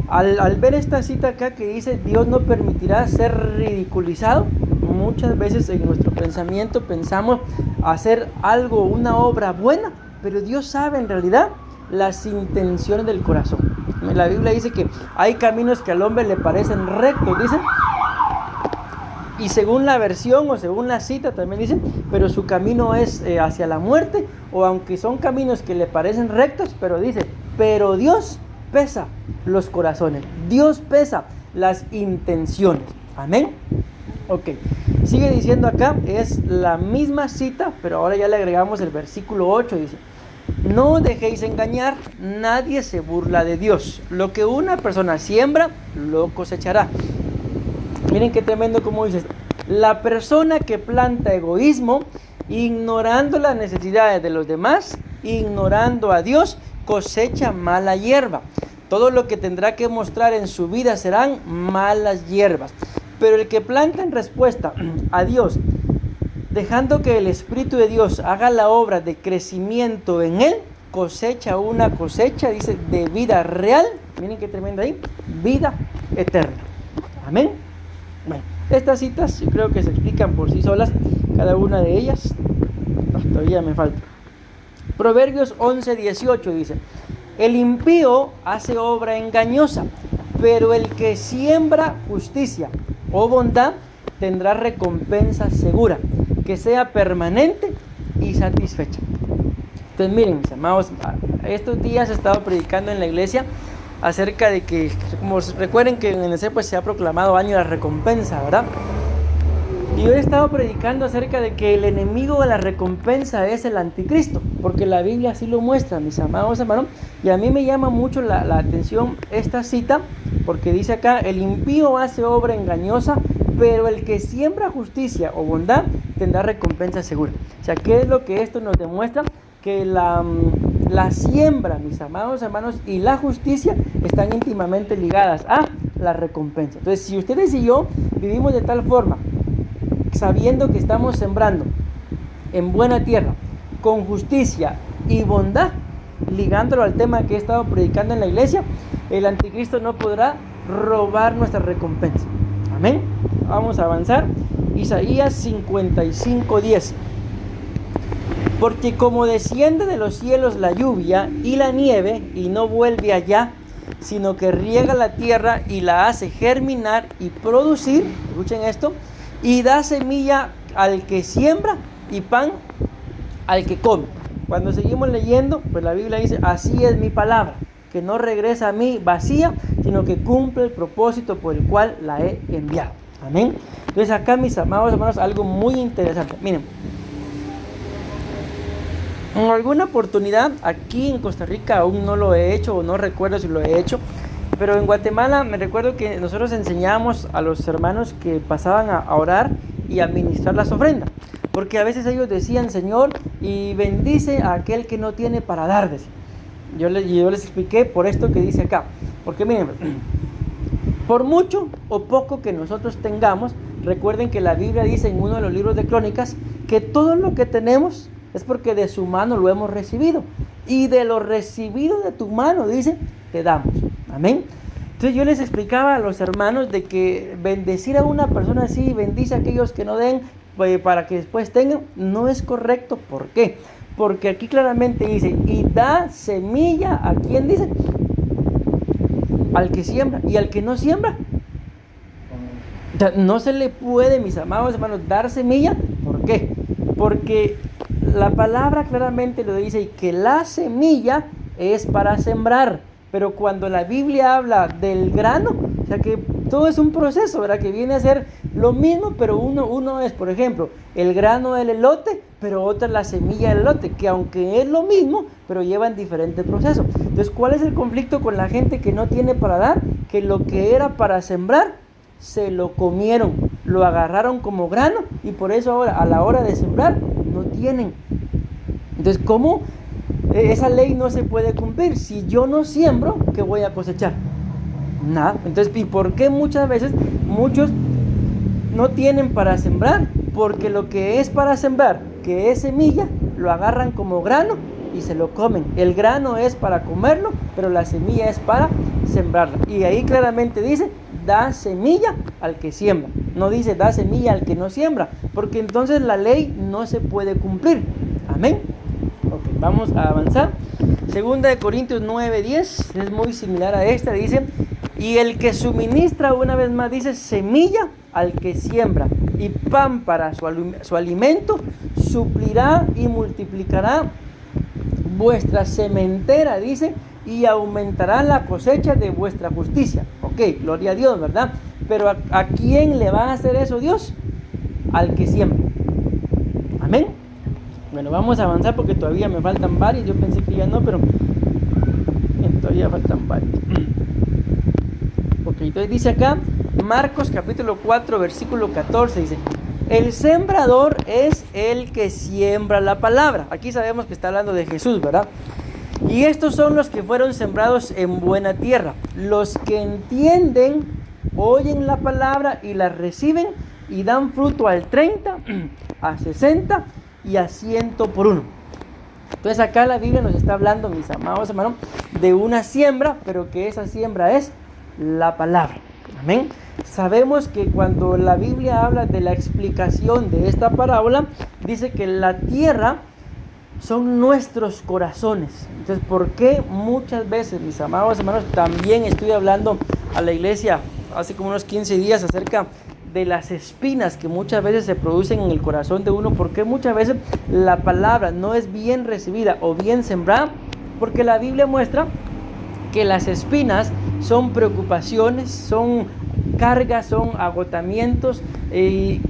Speaker 1: al ver esta cita acá que dice: Dios no permitirá ser ridiculizado, muchas veces en nuestro pensamiento pensamos hacer algo, una obra buena, pero Dios sabe en realidad las intenciones del corazón. La Biblia dice que hay caminos que al hombre le parecen rectos, dice, y según la versión o según la cita también dice, pero su camino es hacia la muerte, o aunque son caminos que le parecen rectos, pero dice, pero Dios pesa los corazones, Dios pesa las intenciones. Amén. Ok, sigue diciendo acá, es la misma cita, pero ahora ya le agregamos el versículo 8, dice: no dejéis engañar, nadie se burla de Dios. Lo que una persona siembra, lo cosechará. Miren qué tremendo como dice: la persona que planta egoísmo, ignorando las necesidades de los demás, ignorando a Dios, cosecha mala hierba. Todo lo que tendrá que mostrar en su vida serán malas hierbas. Pero el que planta en respuesta a Dios, dejando que el Espíritu de Dios haga la obra de crecimiento en él, cosecha una cosecha, dice, de vida real. Miren qué tremendo ahí, vida eterna. Amén. Bueno, estas citas yo creo que se explican por sí solas, cada una de ellas. Todavía me falta. Proverbios 11:18 dice: el impío hace obra engañosa, pero el que siembra justicia o bondad tendrá recompensa segura, que sea permanente y satisfecha. Entonces miren, mis amados, estos días he estado predicando en la iglesia acerca de que, como recuerden que en el pues se ha proclamado año de la recompensa, ¿verdad? Y yo he estado predicando acerca de que el enemigo de la recompensa es el anticristo, porque la Biblia así lo muestra, mis amados hermanos. Y a mí me llama mucho la atención esta cita, porque dice acá: el impío hace obra engañosa, pero el que siembra justicia o bondad tendrá recompensa segura. O sea, ¿qué es lo que esto nos demuestra? Que la siembra, mis amados hermanos, y la justicia están íntimamente ligadas a la recompensa. Entonces, si ustedes y yo vivimos de tal forma, sabiendo que estamos sembrando en buena tierra, con justicia y bondad, ligándolo al tema que he estado predicando en la iglesia, el anticristo no podrá robar nuestra recompensa. Amén. Vamos a avanzar. Isaías 55:10. Porque como desciende de los cielos la lluvia y la nieve, y no vuelve allá, sino que riega la tierra y la hace germinar y producir, escuchen esto, y da semilla al que siembra y pan al que come. Cuando seguimos leyendo, pues la Biblia dice: así es mi palabra, que no regresa a mí vacía, sino que cumple el propósito por el cual la he enviado. Amén. Entonces acá, mis amados hermanos, algo muy interesante. Miren, en alguna oportunidad aquí en Costa Rica, aún no lo he hecho o no recuerdo si lo he hecho, pero en Guatemala me recuerdo que nosotros enseñábamos a los hermanos que pasaban a orar y a ministrar las ofrendas, porque a veces ellos decían: Señor, y bendice a aquel que no tiene para dar. Yo les expliqué por esto que dice acá, porque miren, por mucho o poco que nosotros tengamos, recuerden que la Biblia dice en uno de los libros de Crónicas que todo lo que tenemos es porque de su mano lo hemos recibido, y de lo recibido de tu mano, dice, te damos. Amén. Entonces yo les explicaba a los hermanos de que bendecir a una persona así, bendice a aquellos que no den, para que después tengan, no es correcto. ¿Por qué? Porque aquí claramente dice: y da semilla a quien, dice, al que siembra, y al que no siembra. O sea, no se le puede, mis amados hermanos, dar semilla. ¿Por qué? Porque la palabra claramente lo dice, y que la semilla es para sembrar. Pero cuando la Biblia habla del grano, o sea que todo es un proceso, ¿verdad? Que viene a ser lo mismo, pero uno es, por ejemplo, el grano del elote, pero otra es la semilla del elote, que aunque es lo mismo, pero llevan diferentes procesos. Entonces, ¿cuál es el conflicto con la gente que no tiene para dar? Que lo que era para sembrar, se lo comieron, lo agarraron como grano, y por eso ahora, a la hora de sembrar, no tienen. Entonces, ¿cómo esa ley no se puede cumplir. Si yo no siembro, ¿qué voy a cosechar? Nada. Entonces, ¿y por qué muchas veces muchos no tienen para sembrar? Porque lo que es para sembrar, que es semilla, lo agarran como grano y se lo comen. El grano es para comerlo, pero la semilla es para sembrarla. Y ahí claramente dice, da semilla al que siembra. No dice, da semilla al que no siembra, porque entonces la ley no se puede cumplir. Amén. Ok, vamos a avanzar. Segunda de Corintios 9:10, es muy similar a esta, dice, y el que suministra, una vez más dice, semilla al que siembra y pan para su alimento, suplirá y multiplicará vuestra sementera, dice, y aumentará la cosecha de vuestra justicia. Ok, gloria a Dios, ¿verdad? Pero ¿a quién le va a hacer eso Dios? Al que siembra. Amén. Bueno, vamos a avanzar porque todavía me faltan varios. Yo pensé que ya no, pero todavía faltan varios. Ok, entonces dice acá, Marcos capítulo 4, versículo 14, dice, el sembrador es el que siembra la palabra. Aquí sabemos que está hablando de Jesús, ¿verdad? Y estos son los que fueron sembrados en buena tierra, los que entienden, oyen la palabra y la reciben y dan fruto al 30, a 60 y a 100 por uno. Entonces acá la Biblia nos está hablando, mis amados hermanos, de una siembra, pero que esa siembra es la palabra. Amén. Sabemos que cuando la Biblia habla de la explicación de esta parábola, dice que la tierra son nuestros corazones. Entonces, ¿por qué muchas veces, mis amados hermanos, también estoy hablando a la iglesia hace como unos 15 días acerca de las espinas que muchas veces se producen en el corazón de uno? ¿Por qué muchas veces la palabra no es bien recibida o bien sembrada? Porque la Biblia muestra que las espinas son preocupaciones, son cargas, son agotamientos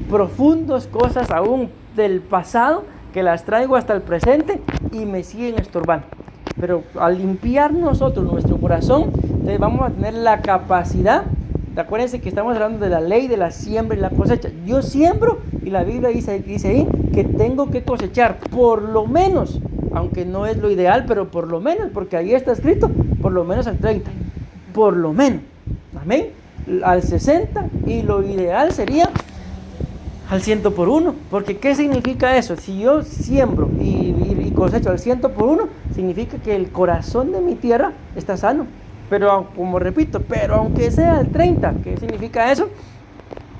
Speaker 1: profundos, cosas aún del pasado que las traigo hasta el presente y me siguen estorbando. Pero al limpiar nosotros nuestro corazón, entonces vamos a tener la capacidad. Acuérdense que estamos hablando de la ley de la siembra y la cosecha. Yo siembro y la Biblia dice ahí que tengo que cosechar por lo menos, aunque no es lo ideal, pero por lo menos, porque ahí está escrito, por lo menos al 30, por lo menos, amén, al 60, y lo ideal sería al 100 por uno, porque ¿qué significa eso? Si yo siembro y cosecho al 100 por uno, significa que el corazón de mi tierra está sano. Pero como repito, pero aunque sea el 30, ¿qué significa eso?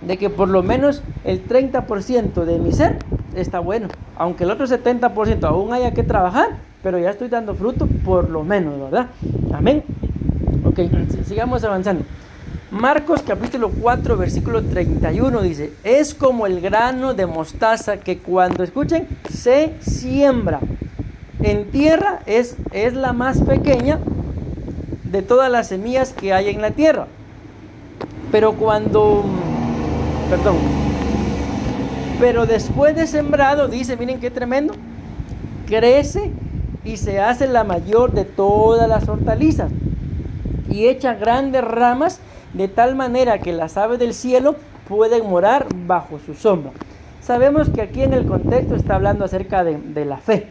Speaker 1: De que por lo menos el 30% de mi ser está bueno, aunque el otro 70% aún haya que trabajar, pero ya estoy dando fruto por lo menos, ¿verdad? Amén. Ok, sigamos avanzando. Marcos capítulo 4 versículo 31 dice, es como el grano de mostaza que cuando, escuchen, se siembra en tierra, es la más pequeña de todas las semillas que hay en la tierra. Pero pero después de sembrado, dice, miren qué tremendo, crece y se hace la mayor de todas las hortalizas y echa grandes ramas, de tal manera que las aves del cielo pueden morar bajo su sombra. Sabemos que aquí en el contexto está hablando acerca de la fe.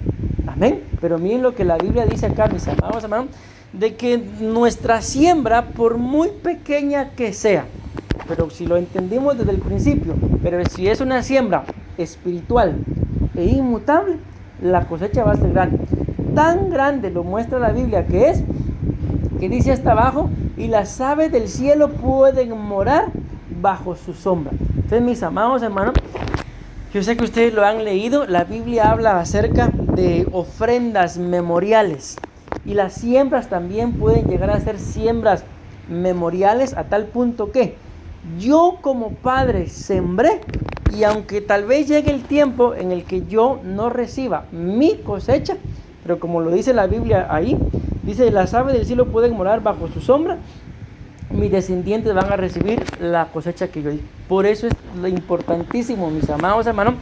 Speaker 1: Amén. Pero miren lo que la Biblia dice acá, mis amados hermanos, de que nuestra siembra, por muy pequeña que sea, pero si lo entendimos desde el principio, pero si es una siembra espiritual e inmutable, la cosecha va a ser grande. Tan grande lo muestra la Biblia que dice hasta abajo, y las aves del cielo pueden morar bajo su sombra. Entonces, mis amados hermanos, yo sé que ustedes lo han leído, la Biblia habla acerca de ofrendas memoriales, y las siembras también pueden llegar a ser siembras memoriales, a tal punto que yo como padre sembré, y aunque tal vez llegue el tiempo en el que yo no reciba mi cosecha, pero como lo dice la Biblia ahí, dice, las aves del cielo pueden morar bajo su sombra, mis descendientes van a recibir la cosecha que yo di. Por eso es lo importantísimo, mis amados hermanos,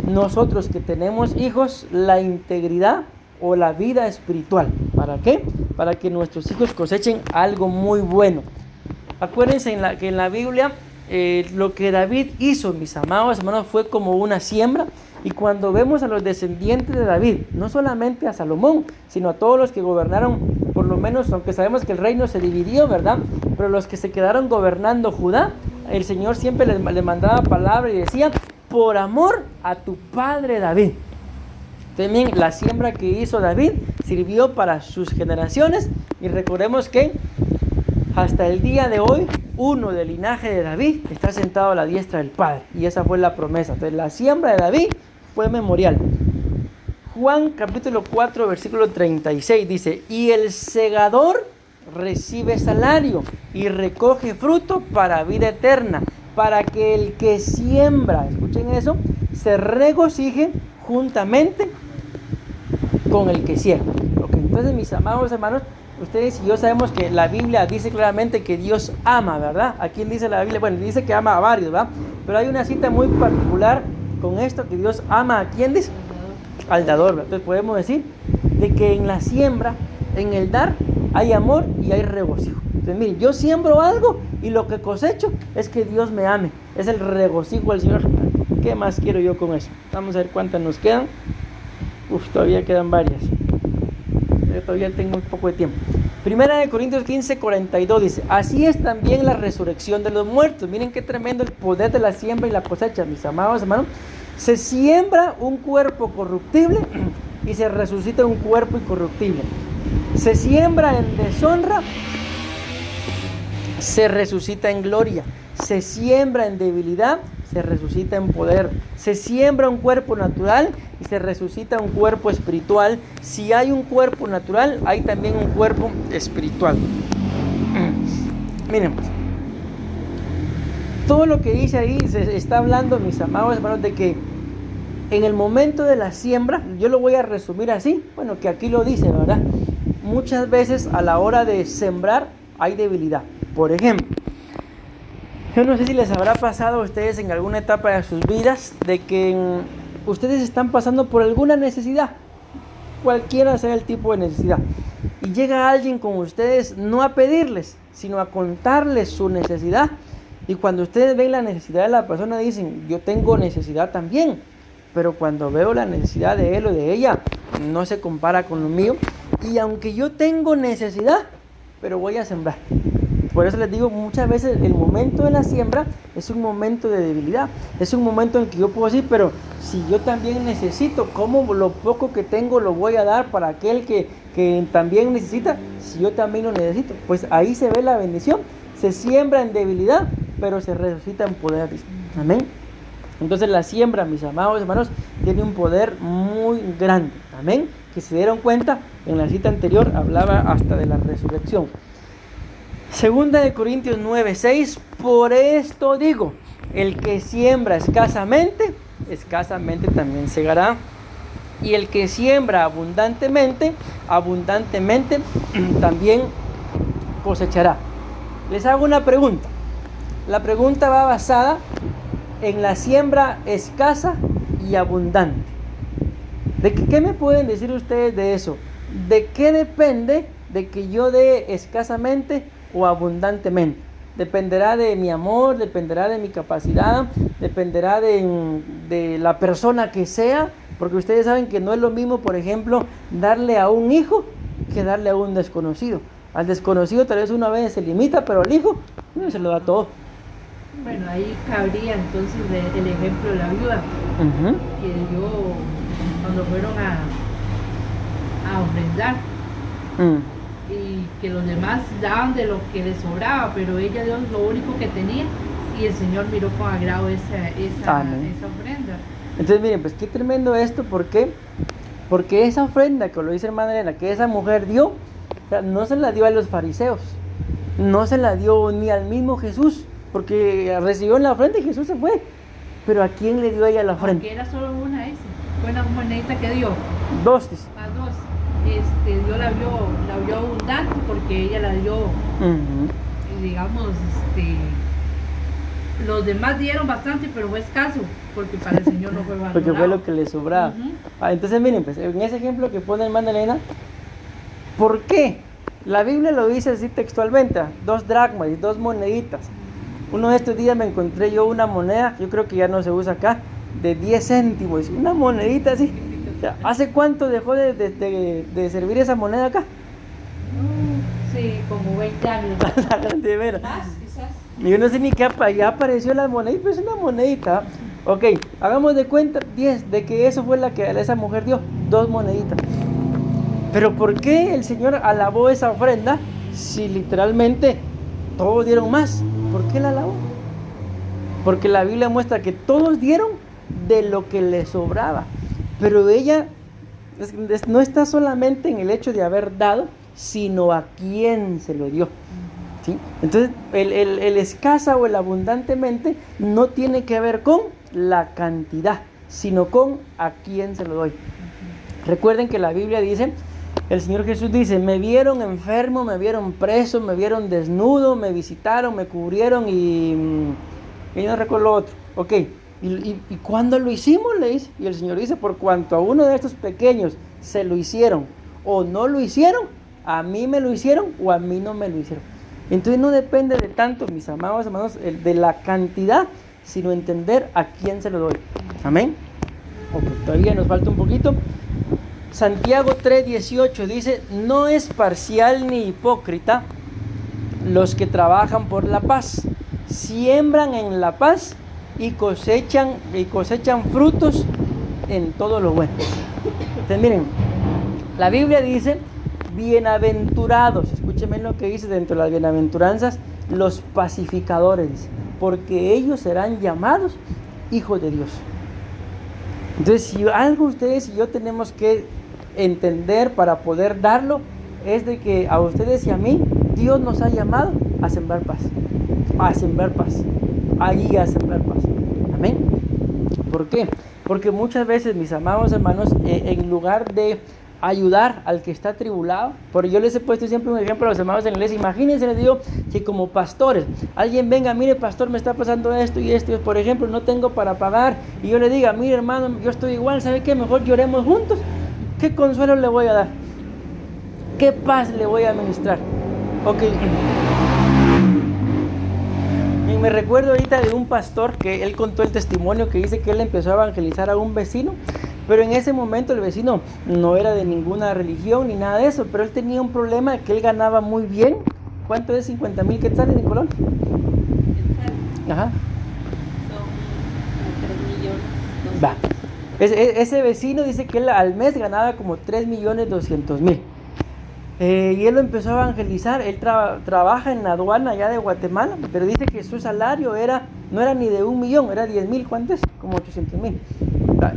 Speaker 1: nosotros que tenemos hijos, la integridad o la vida espiritual. ¿Para qué? Para que nuestros hijos cosechen algo muy bueno. Acuérdense que en la Biblia lo que David hizo, mis amados hermanos, fue como una siembra. Y cuando vemos a los descendientes de David, no solamente a Salomón, sino a todos los que gobernaron, por lo menos, aunque sabemos que el reino se dividió, ¿verdad? Pero los que se quedaron gobernando Judá, el Señor siempre les mandaba palabra y decía, por amor a tu padre David. También la siembra que hizo David sirvió para sus generaciones, y recordemos que hasta el día de hoy, uno del linaje de David está sentado a la diestra del Padre, y esa fue la promesa. Entonces la siembra de David fue memorial. Juan capítulo 4 versículo 36 dice, y el segador recibe salario y recoge fruto para vida eterna, para que el que siembra, escuchen eso, se regocije juntamente con el que siembra. Okay, entonces, mis amados hermanos, ustedes y yo sabemos que la Biblia dice claramente que Dios ama, ¿verdad? ¿A quién dice la Biblia? Bueno, dice que ama a varios, ¿verdad? Pero hay una cita muy particular con esto, que Dios ama a quién dice, al dador, ¿verdad? Entonces podemos decir de que en la siembra, en el dar, hay amor y hay regocijo. Entonces miren, yo siembro algo y lo que cosecho es que Dios me ame, es el regocijo del Señor. ¿Qué más quiero yo con eso? Vamos a ver cuántas nos quedan. Todavía quedan varias. Yo todavía tengo un poco de tiempo. Primera de Corintios 15:42 dice, así es también la resurrección de los muertos. Miren qué tremendo el poder de la siembra y la cosecha, mis amados hermanos. Se siembra un cuerpo corruptible y se resucita un cuerpo incorruptible. Se siembra en deshonra, se resucita en gloria. Se siembra en debilidad, se resucita en poder. Se siembra un cuerpo natural y se resucita un cuerpo espiritual. Si hay un cuerpo natural, hay también un cuerpo espiritual. Miren, pues, todo lo que dice ahí se está hablando, mis amados hermanos, de que en el momento de la siembra, yo lo voy a resumir así, bueno, que aquí lo dice, ¿verdad? Muchas veces a la hora de sembrar hay debilidad. Por ejemplo, yo no sé si les habrá pasado a ustedes en alguna etapa de sus vidas de que ustedes están pasando por alguna necesidad, cualquiera sea el tipo de necesidad, y llega alguien con ustedes no a pedirles, sino a contarles su necesidad, y cuando ustedes ven la necesidad de la persona dicen, yo tengo necesidad también, pero cuando veo la necesidad de él o de ella, no se compara con lo mío, y aunque yo tengo necesidad, pero voy a sembrar. Por eso les digo, muchas veces el momento de la siembra es un momento de debilidad, es un momento en que yo puedo decir, pero si yo también necesito, ¿cómo lo poco que tengo lo voy a dar para aquel que también necesita? Si yo también lo necesito, pues ahí se ve la bendición, se siembra en debilidad, pero se resucita en poder. Amén. Entonces la siembra, mis amados hermanos, tiene un poder muy grande. Amén. Que se dieron cuenta, en la cita anterior hablaba hasta de la resurrección. Segunda de Corintios 9:6, por esto digo, el que siembra escasamente, escasamente también segará, y el que siembra abundantemente, abundantemente también cosechará. Les hago una pregunta. La pregunta va basada en la siembra escasa y abundante. ¿Qué me pueden decir ustedes de eso? ¿De qué depende de que yo dé escasamente o abundantemente? Dependerá de mi amor, dependerá de mi capacidad, dependerá de la persona que sea, porque ustedes saben que no es lo mismo, por ejemplo, darle a un hijo que darle a un desconocido. Al desconocido tal vez una vez se limita, pero al hijo no se lo da todo.
Speaker 2: Bueno, ahí cabría entonces el ejemplo de la viuda, que yo, cuando fueron a ofrendar, y que los demás daban de lo que les sobraba, pero ella dio lo único que tenía, y el Señor miró con agrado esa ofrenda.
Speaker 1: Entonces miren, pues qué tremendo esto. ¿Por qué? Porque esa ofrenda, que lo dice hermana Elena, que esa mujer dio, o sea, no se la dio a los fariseos, no se la dio ni al mismo Jesús, porque recibió la ofrenda y Jesús se fue. Pero ¿a quién le dio ella la ofrenda?
Speaker 2: Porque era solo una esa, fue una monedita que dio.
Speaker 1: Dos, dice.
Speaker 2: A dos. Dios la vio abundante porque ella la dio, digamos, los demás dieron bastante, pero fue escaso, porque para el Señor no fue valorado.
Speaker 1: Porque fue lo que le sobraba. Entonces miren, pues en ese ejemplo que pone hermana Elena, ¿por qué? La Biblia lo dice así textualmente, 2 dracmas y 2 moneditas. Uno de estos días me encontré yo una moneda, yo creo que ya no se usa acá, de 10 céntimos, una monedita así. O sea, ¿hace cuánto dejó de servir esa moneda acá?
Speaker 2: Sí, como 20 años.
Speaker 1: De veras.
Speaker 2: Más, quizás.
Speaker 1: Yo no sé ni qué, ya apareció la monedita, pero es una monedita. Ok, hagamos de cuenta 10 de que eso fue la que esa mujer dio, 2 moneditas. Pero ¿por qué el Señor alabó esa ofrenda si literalmente todos dieron más? ¿Por qué la alabó? Porque la Biblia muestra que todos dieron de lo que les sobraba. Pero ella no está solamente en el hecho de haber dado, sino a quién se lo dio. ¿Sí? Entonces, el escasa o el abundantemente no tiene que ver con la cantidad, sino con a quién se lo doy. Recuerden que la Biblia dice, el Señor Jesús dice, me vieron enfermo, me vieron preso, me vieron desnudo, me visitaron, me cubrieron y no recuerdo lo otro. Ok, ¿y cuándo lo hicimos? Le dice. Y el Señor dice, por cuanto a uno de estos pequeños se lo hicieron o no lo hicieron, a mí me lo hicieron o a mí no me lo hicieron. Entonces no depende de tanto, mis amados hermanos, de la cantidad, sino entender a quién se lo doy. Amén. Ok, todavía nos falta un poquito. Santiago 3:18 dice, no es parcial ni hipócrita los que trabajan por la paz, siembran en la paz y cosechan frutos en todo lo bueno. Entonces miren, la Biblia dice, bienaventurados, escúchenme lo que dice dentro de las bienaventuranzas, los pacificadores, porque ellos serán llamados hijos de Dios. Entonces, si algo ustedes y yo tenemos que entender para poder darlo, es de que a ustedes y a mí, Dios nos ha llamado a sembrar paz, allí a sembrar paz. Amén. ¿Por qué? Porque muchas veces, mis amados hermanos, en lugar de ayudar al que está atribulado, porque yo les he puesto siempre un ejemplo a los hermanos en la iglesia. Imagínense, les digo, que como pastores, alguien venga, mire pastor, me está pasando esto y esto, por ejemplo, no tengo para pagar, y yo le diga, mire hermano, yo estoy igual, ¿sabe qué? Mejor lloremos juntos. ¿Qué consuelo le voy a dar? ¿Qué paz le voy a administrar? Ok. Y me recuerdo ahorita de un pastor que él contó el testimonio que dice que él empezó a evangelizar a un vecino, pero en ese momento el vecino no era de ninguna religión ni nada de eso, pero él tenía un problema de que él ganaba muy bien. ¿Cuánto es 50,000 quetzales en Colombia? Ajá.
Speaker 3: Son 3 millones.
Speaker 1: Va. Ese vecino dice que él al mes ganaba como 3,200,000. Y él lo empezó a evangelizar. Él trabaja en la aduana allá de Guatemala, pero dice que su salario no era ni de 1,000,000, era 10,000, ¿cuánto es? Como 800,000.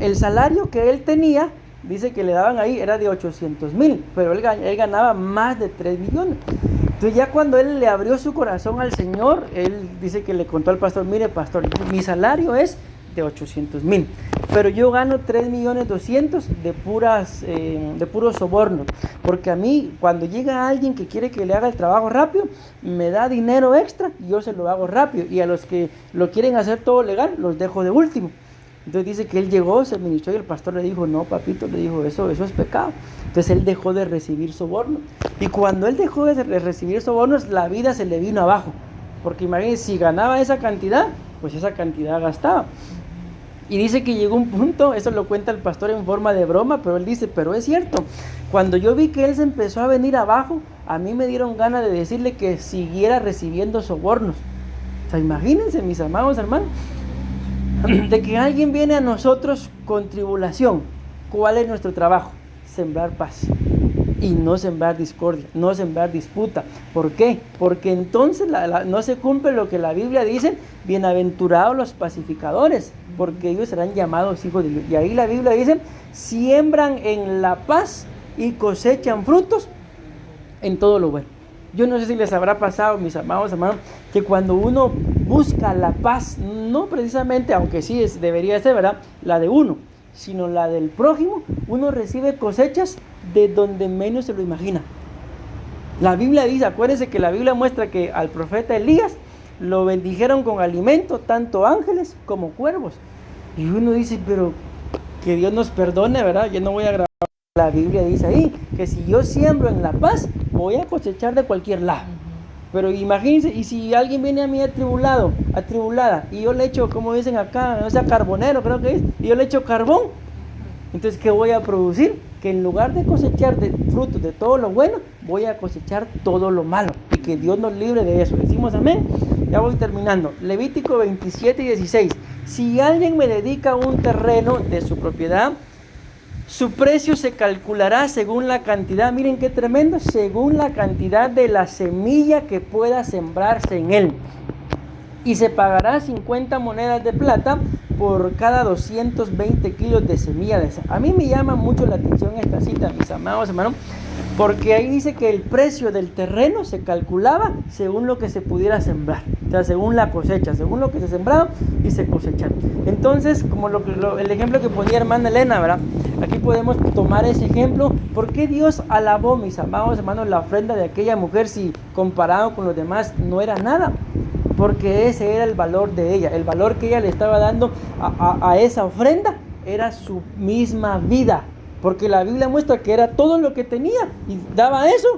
Speaker 1: El salario que él tenía, dice que le daban ahí, era de 800,000, pero él ganaba más de 3 millones. Entonces ya cuando él le abrió su corazón al Señor, él dice que le contó al pastor, mire pastor, mi salario es de 800,000, pero yo gano 3,200,000 de puros sobornos, porque a mí cuando llega alguien que quiere que le haga el trabajo rápido, me da dinero extra y yo se lo hago rápido, y a los que lo quieren hacer todo legal, los dejo de último. Entonces dice que él llegó, se ministró y el pastor le dijo, no papito, le dijo, eso es pecado. Entonces él dejó de recibir sobornos, y cuando él dejó de recibir sobornos, la vida se le vino abajo, porque imagínense, si ganaba esa cantidad, pues esa cantidad gastaba. Y dice que llegó un punto, eso lo cuenta el pastor en forma de broma, pero él dice, pero es cierto, cuando yo vi que él se empezó a venir abajo, a mí me dieron ganas de decirle que siguiera recibiendo sobornos. O sea, imagínense, mis amados hermanos, de que alguien viene a nosotros con tribulación. ¿Cuál es nuestro trabajo? Sembrar paz y no sembrar discordia, no sembrar disputa. ¿Por qué? Porque entonces no se cumple lo que la Biblia dice, bienaventurados los pacificadores, porque ellos serán llamados hijos de Dios. Y ahí la Biblia dice, siembran en la paz y cosechan frutos en todo lo bueno. Yo no sé si les habrá pasado, mis amados hermanos, que cuando uno busca la paz, no precisamente, aunque sí debería ser, ¿verdad?, la de uno, sino la del prójimo, uno recibe cosechas de donde menos se lo imagina. La Biblia dice, acuérdense que la Biblia muestra que al profeta Elías lo bendijeron con alimento, tanto ángeles como cuervos. Y uno dice, pero que Dios nos perdone, ¿verdad? Yo no voy a grabar. La Biblia dice ahí que si yo siembro en la paz, voy a cosechar de cualquier lado. Pero imagínense, y si alguien viene a mí atribulada, y yo le echo, como dicen acá, no sea carbonero, creo que es, y yo le echo carbón, entonces, ¿qué voy a producir? Que en lugar de cosechar de frutos de todo lo bueno, voy a cosechar todo lo malo, y que Dios nos libre de eso. Decimos amén. Ya voy terminando. Levítico 27:16. Si alguien me dedica un terreno de su propiedad, su precio se calculará según la cantidad, miren qué tremendo, según la cantidad de la semilla que pueda sembrarse en él. Y se pagará 50 monedas de plata por cada 220 kilos de semilla de esa. A mí me llama mucho la atención esta cita, mis amados hermanos, porque ahí dice que el precio del terreno se calculaba según lo que se pudiera sembrar, o sea, según la cosecha, según lo que se sembraba y se cosechaba. Entonces, como el ejemplo que ponía hermana Elena, ¿verdad? Aquí podemos tomar ese ejemplo. ¿Por qué Dios alabó, mis amados hermanos, la ofrenda de aquella mujer si comparado con los demás no era nada? Porque ese era el valor de ella, el valor que ella le estaba dando a esa ofrenda era su misma vida. Porque la Biblia muestra que era todo lo que tenía y daba eso.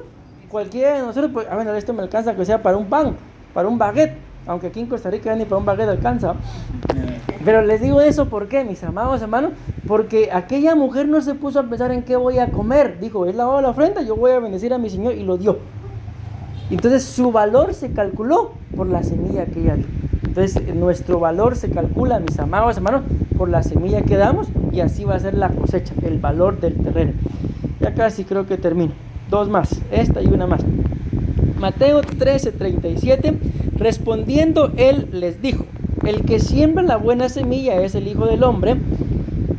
Speaker 1: Cualquiera de nosotros, pues, bueno, esto me alcanza que sea para un pan, para un baguette. Aunque aquí en Costa Rica ni para un baguette alcanza. Pero les digo eso, ¿por qué, mis amados hermanos? Porque aquella mujer no se puso a pensar en qué voy a comer. Dijo, es la hora de la ofrenda, yo voy a bendecir a mi Señor, y lo dio. Entonces su valor se calculó por la semilla que ella dio. Entonces nuestro valor se calcula, mis amados hermanos, por la semilla que damos, y así va a ser la cosecha, el valor del terreno. Ya casi creo que termino. Dos más, esta y una más. Mateo 13:37, respondiendo él les dijo, el que siembra la buena semilla es el Hijo del Hombre,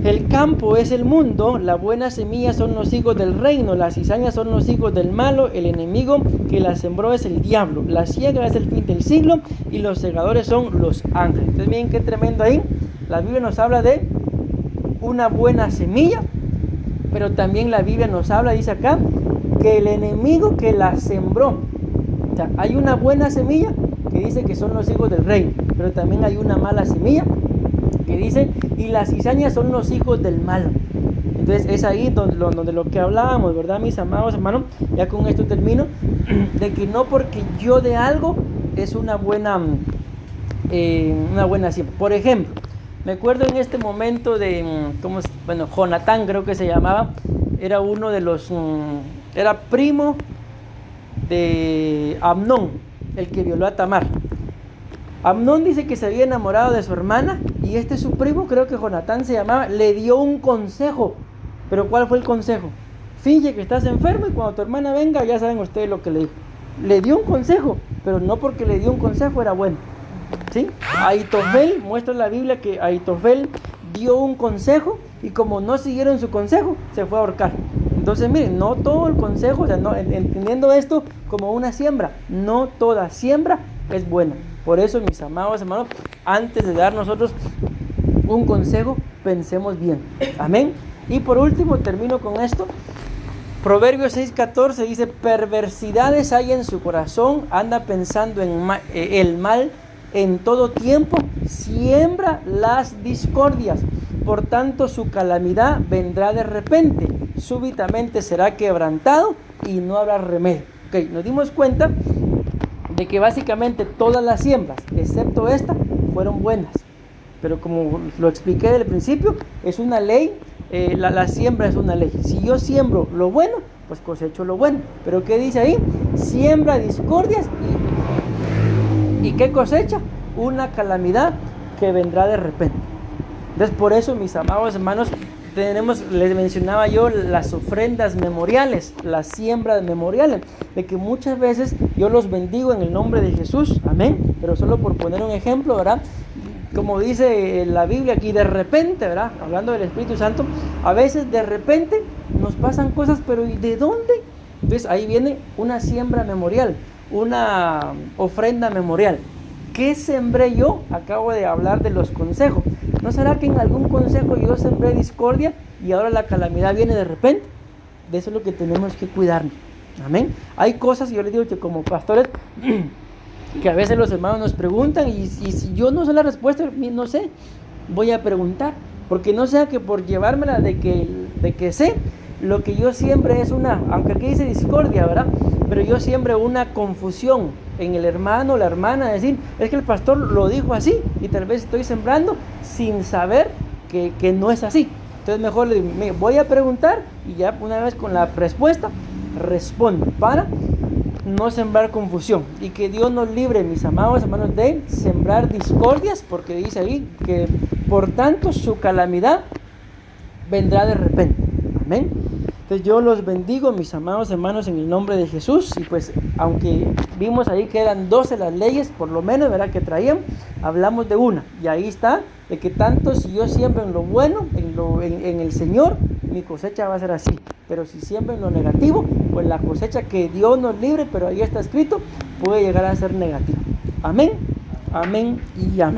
Speaker 1: el campo es el mundo, la buena semilla son los hijos del reino, las cizañas son los hijos del malo, el enemigo que la sembró es el diablo, la siega es el fin del siglo y los segadores son los ángeles. Entonces miren qué tremendo ahí, la Biblia nos habla de una buena semilla, pero también la Biblia nos habla, dice acá, que el enemigo que la sembró, o sea, hay una buena semilla que dice que son los hijos del reino, pero también hay una mala semilla que dice, y las cizañas son los hijos del mal. Entonces es ahí donde lo que hablábamos, ¿verdad, mis amados hermanos? Ya con esto termino, de que no porque yo de algo es una buena siembra. Por ejemplo, me acuerdo en este momento de, Jonatán creo que se llamaba, era uno de los, era primo de Amnón, el que violó a Tamar. Amnón dice que se había enamorado de su hermana y su primo, creo que Jonatán se llamaba, le dio un consejo. ¿Pero cuál fue el consejo? Finge que estás enfermo y cuando tu hermana venga, ya saben ustedes lo que le dijo. Le dio un consejo, pero no porque le dio un consejo era bueno. ¿Sí? Ahitofel, muestra la Biblia que Ahitofel dio un consejo y como no siguieron su consejo, se fue a ahorcar. Entonces miren, no todo el consejo, o sea, no, entendiendo esto como una siembra, no toda siembra es buena. Por eso, mis amados hermanos, antes de dar nosotros un consejo, pensemos bien. Amén. Y por último, termino con esto. Proverbios 6:14 dice, perversidades hay en su corazón, anda pensando en el mal en todo tiempo, siembra las discordias. Por tanto, su calamidad vendrá de repente, súbitamente será quebrantado y no habrá remedio. Ok, nos dimos cuenta de que básicamente todas las siembras, excepto esta, fueron buenas. Pero como lo expliqué desde el principio, es una ley, la siembra es una ley. Si yo siembro lo bueno, pues cosecho lo bueno. Pero ¿qué dice ahí? Siembra discordias y ¿qué cosecha? Una calamidad que vendrá de repente. Entonces por eso, mis amados hermanos, les mencionaba yo las ofrendas memoriales, las siembras memoriales, de que muchas veces yo los bendigo en el nombre de Jesús, amén, pero solo por poner un ejemplo, ¿verdad? Como dice la Biblia aquí, de repente, ¿verdad? Hablando del Espíritu Santo, a veces de repente nos pasan cosas, pero ¿y de dónde? Entonces ahí viene una siembra memorial, una ofrenda memorial. ¿Qué sembré yo? Acabo de hablar de los consejos. ¿No será que en algún consejo yo sembré discordia y ahora la calamidad viene de repente? De eso es lo que tenemos que cuidarnos. Amén. Hay cosas, yo les digo que como pastores, que a veces los hermanos nos preguntan y si yo no sé la respuesta, no sé, voy a preguntar. Porque no sea que por llevármela de que sé, lo que yo siempre es aunque aquí dice discordia, ¿verdad? pero yo siembro una confusión en el hermano o la hermana, decir, es que el pastor lo dijo así, y tal vez estoy sembrando sin saber que no es así. Entonces mejor le digo, me voy a preguntar, y ya una vez con la respuesta, respondo, para no sembrar confusión. Y que Dios nos libre, mis amados hermanos, de sembrar discordias, porque dice ahí que por tanto su calamidad vendrá de repente. Amén. Entonces yo los bendigo, mis amados hermanos, en el nombre de Jesús. Y pues aunque vimos ahí que eran 12 las leyes, por lo menos, ¿verdad?, que traían, hablamos de una. Y ahí está, de que tanto si yo siembro en lo bueno, en el Señor, mi cosecha va a ser así. Pero si siembro en lo negativo, pues la cosecha que Dios nos libre, pero ahí está escrito, puede llegar a ser negativa. Amén, amén y amén.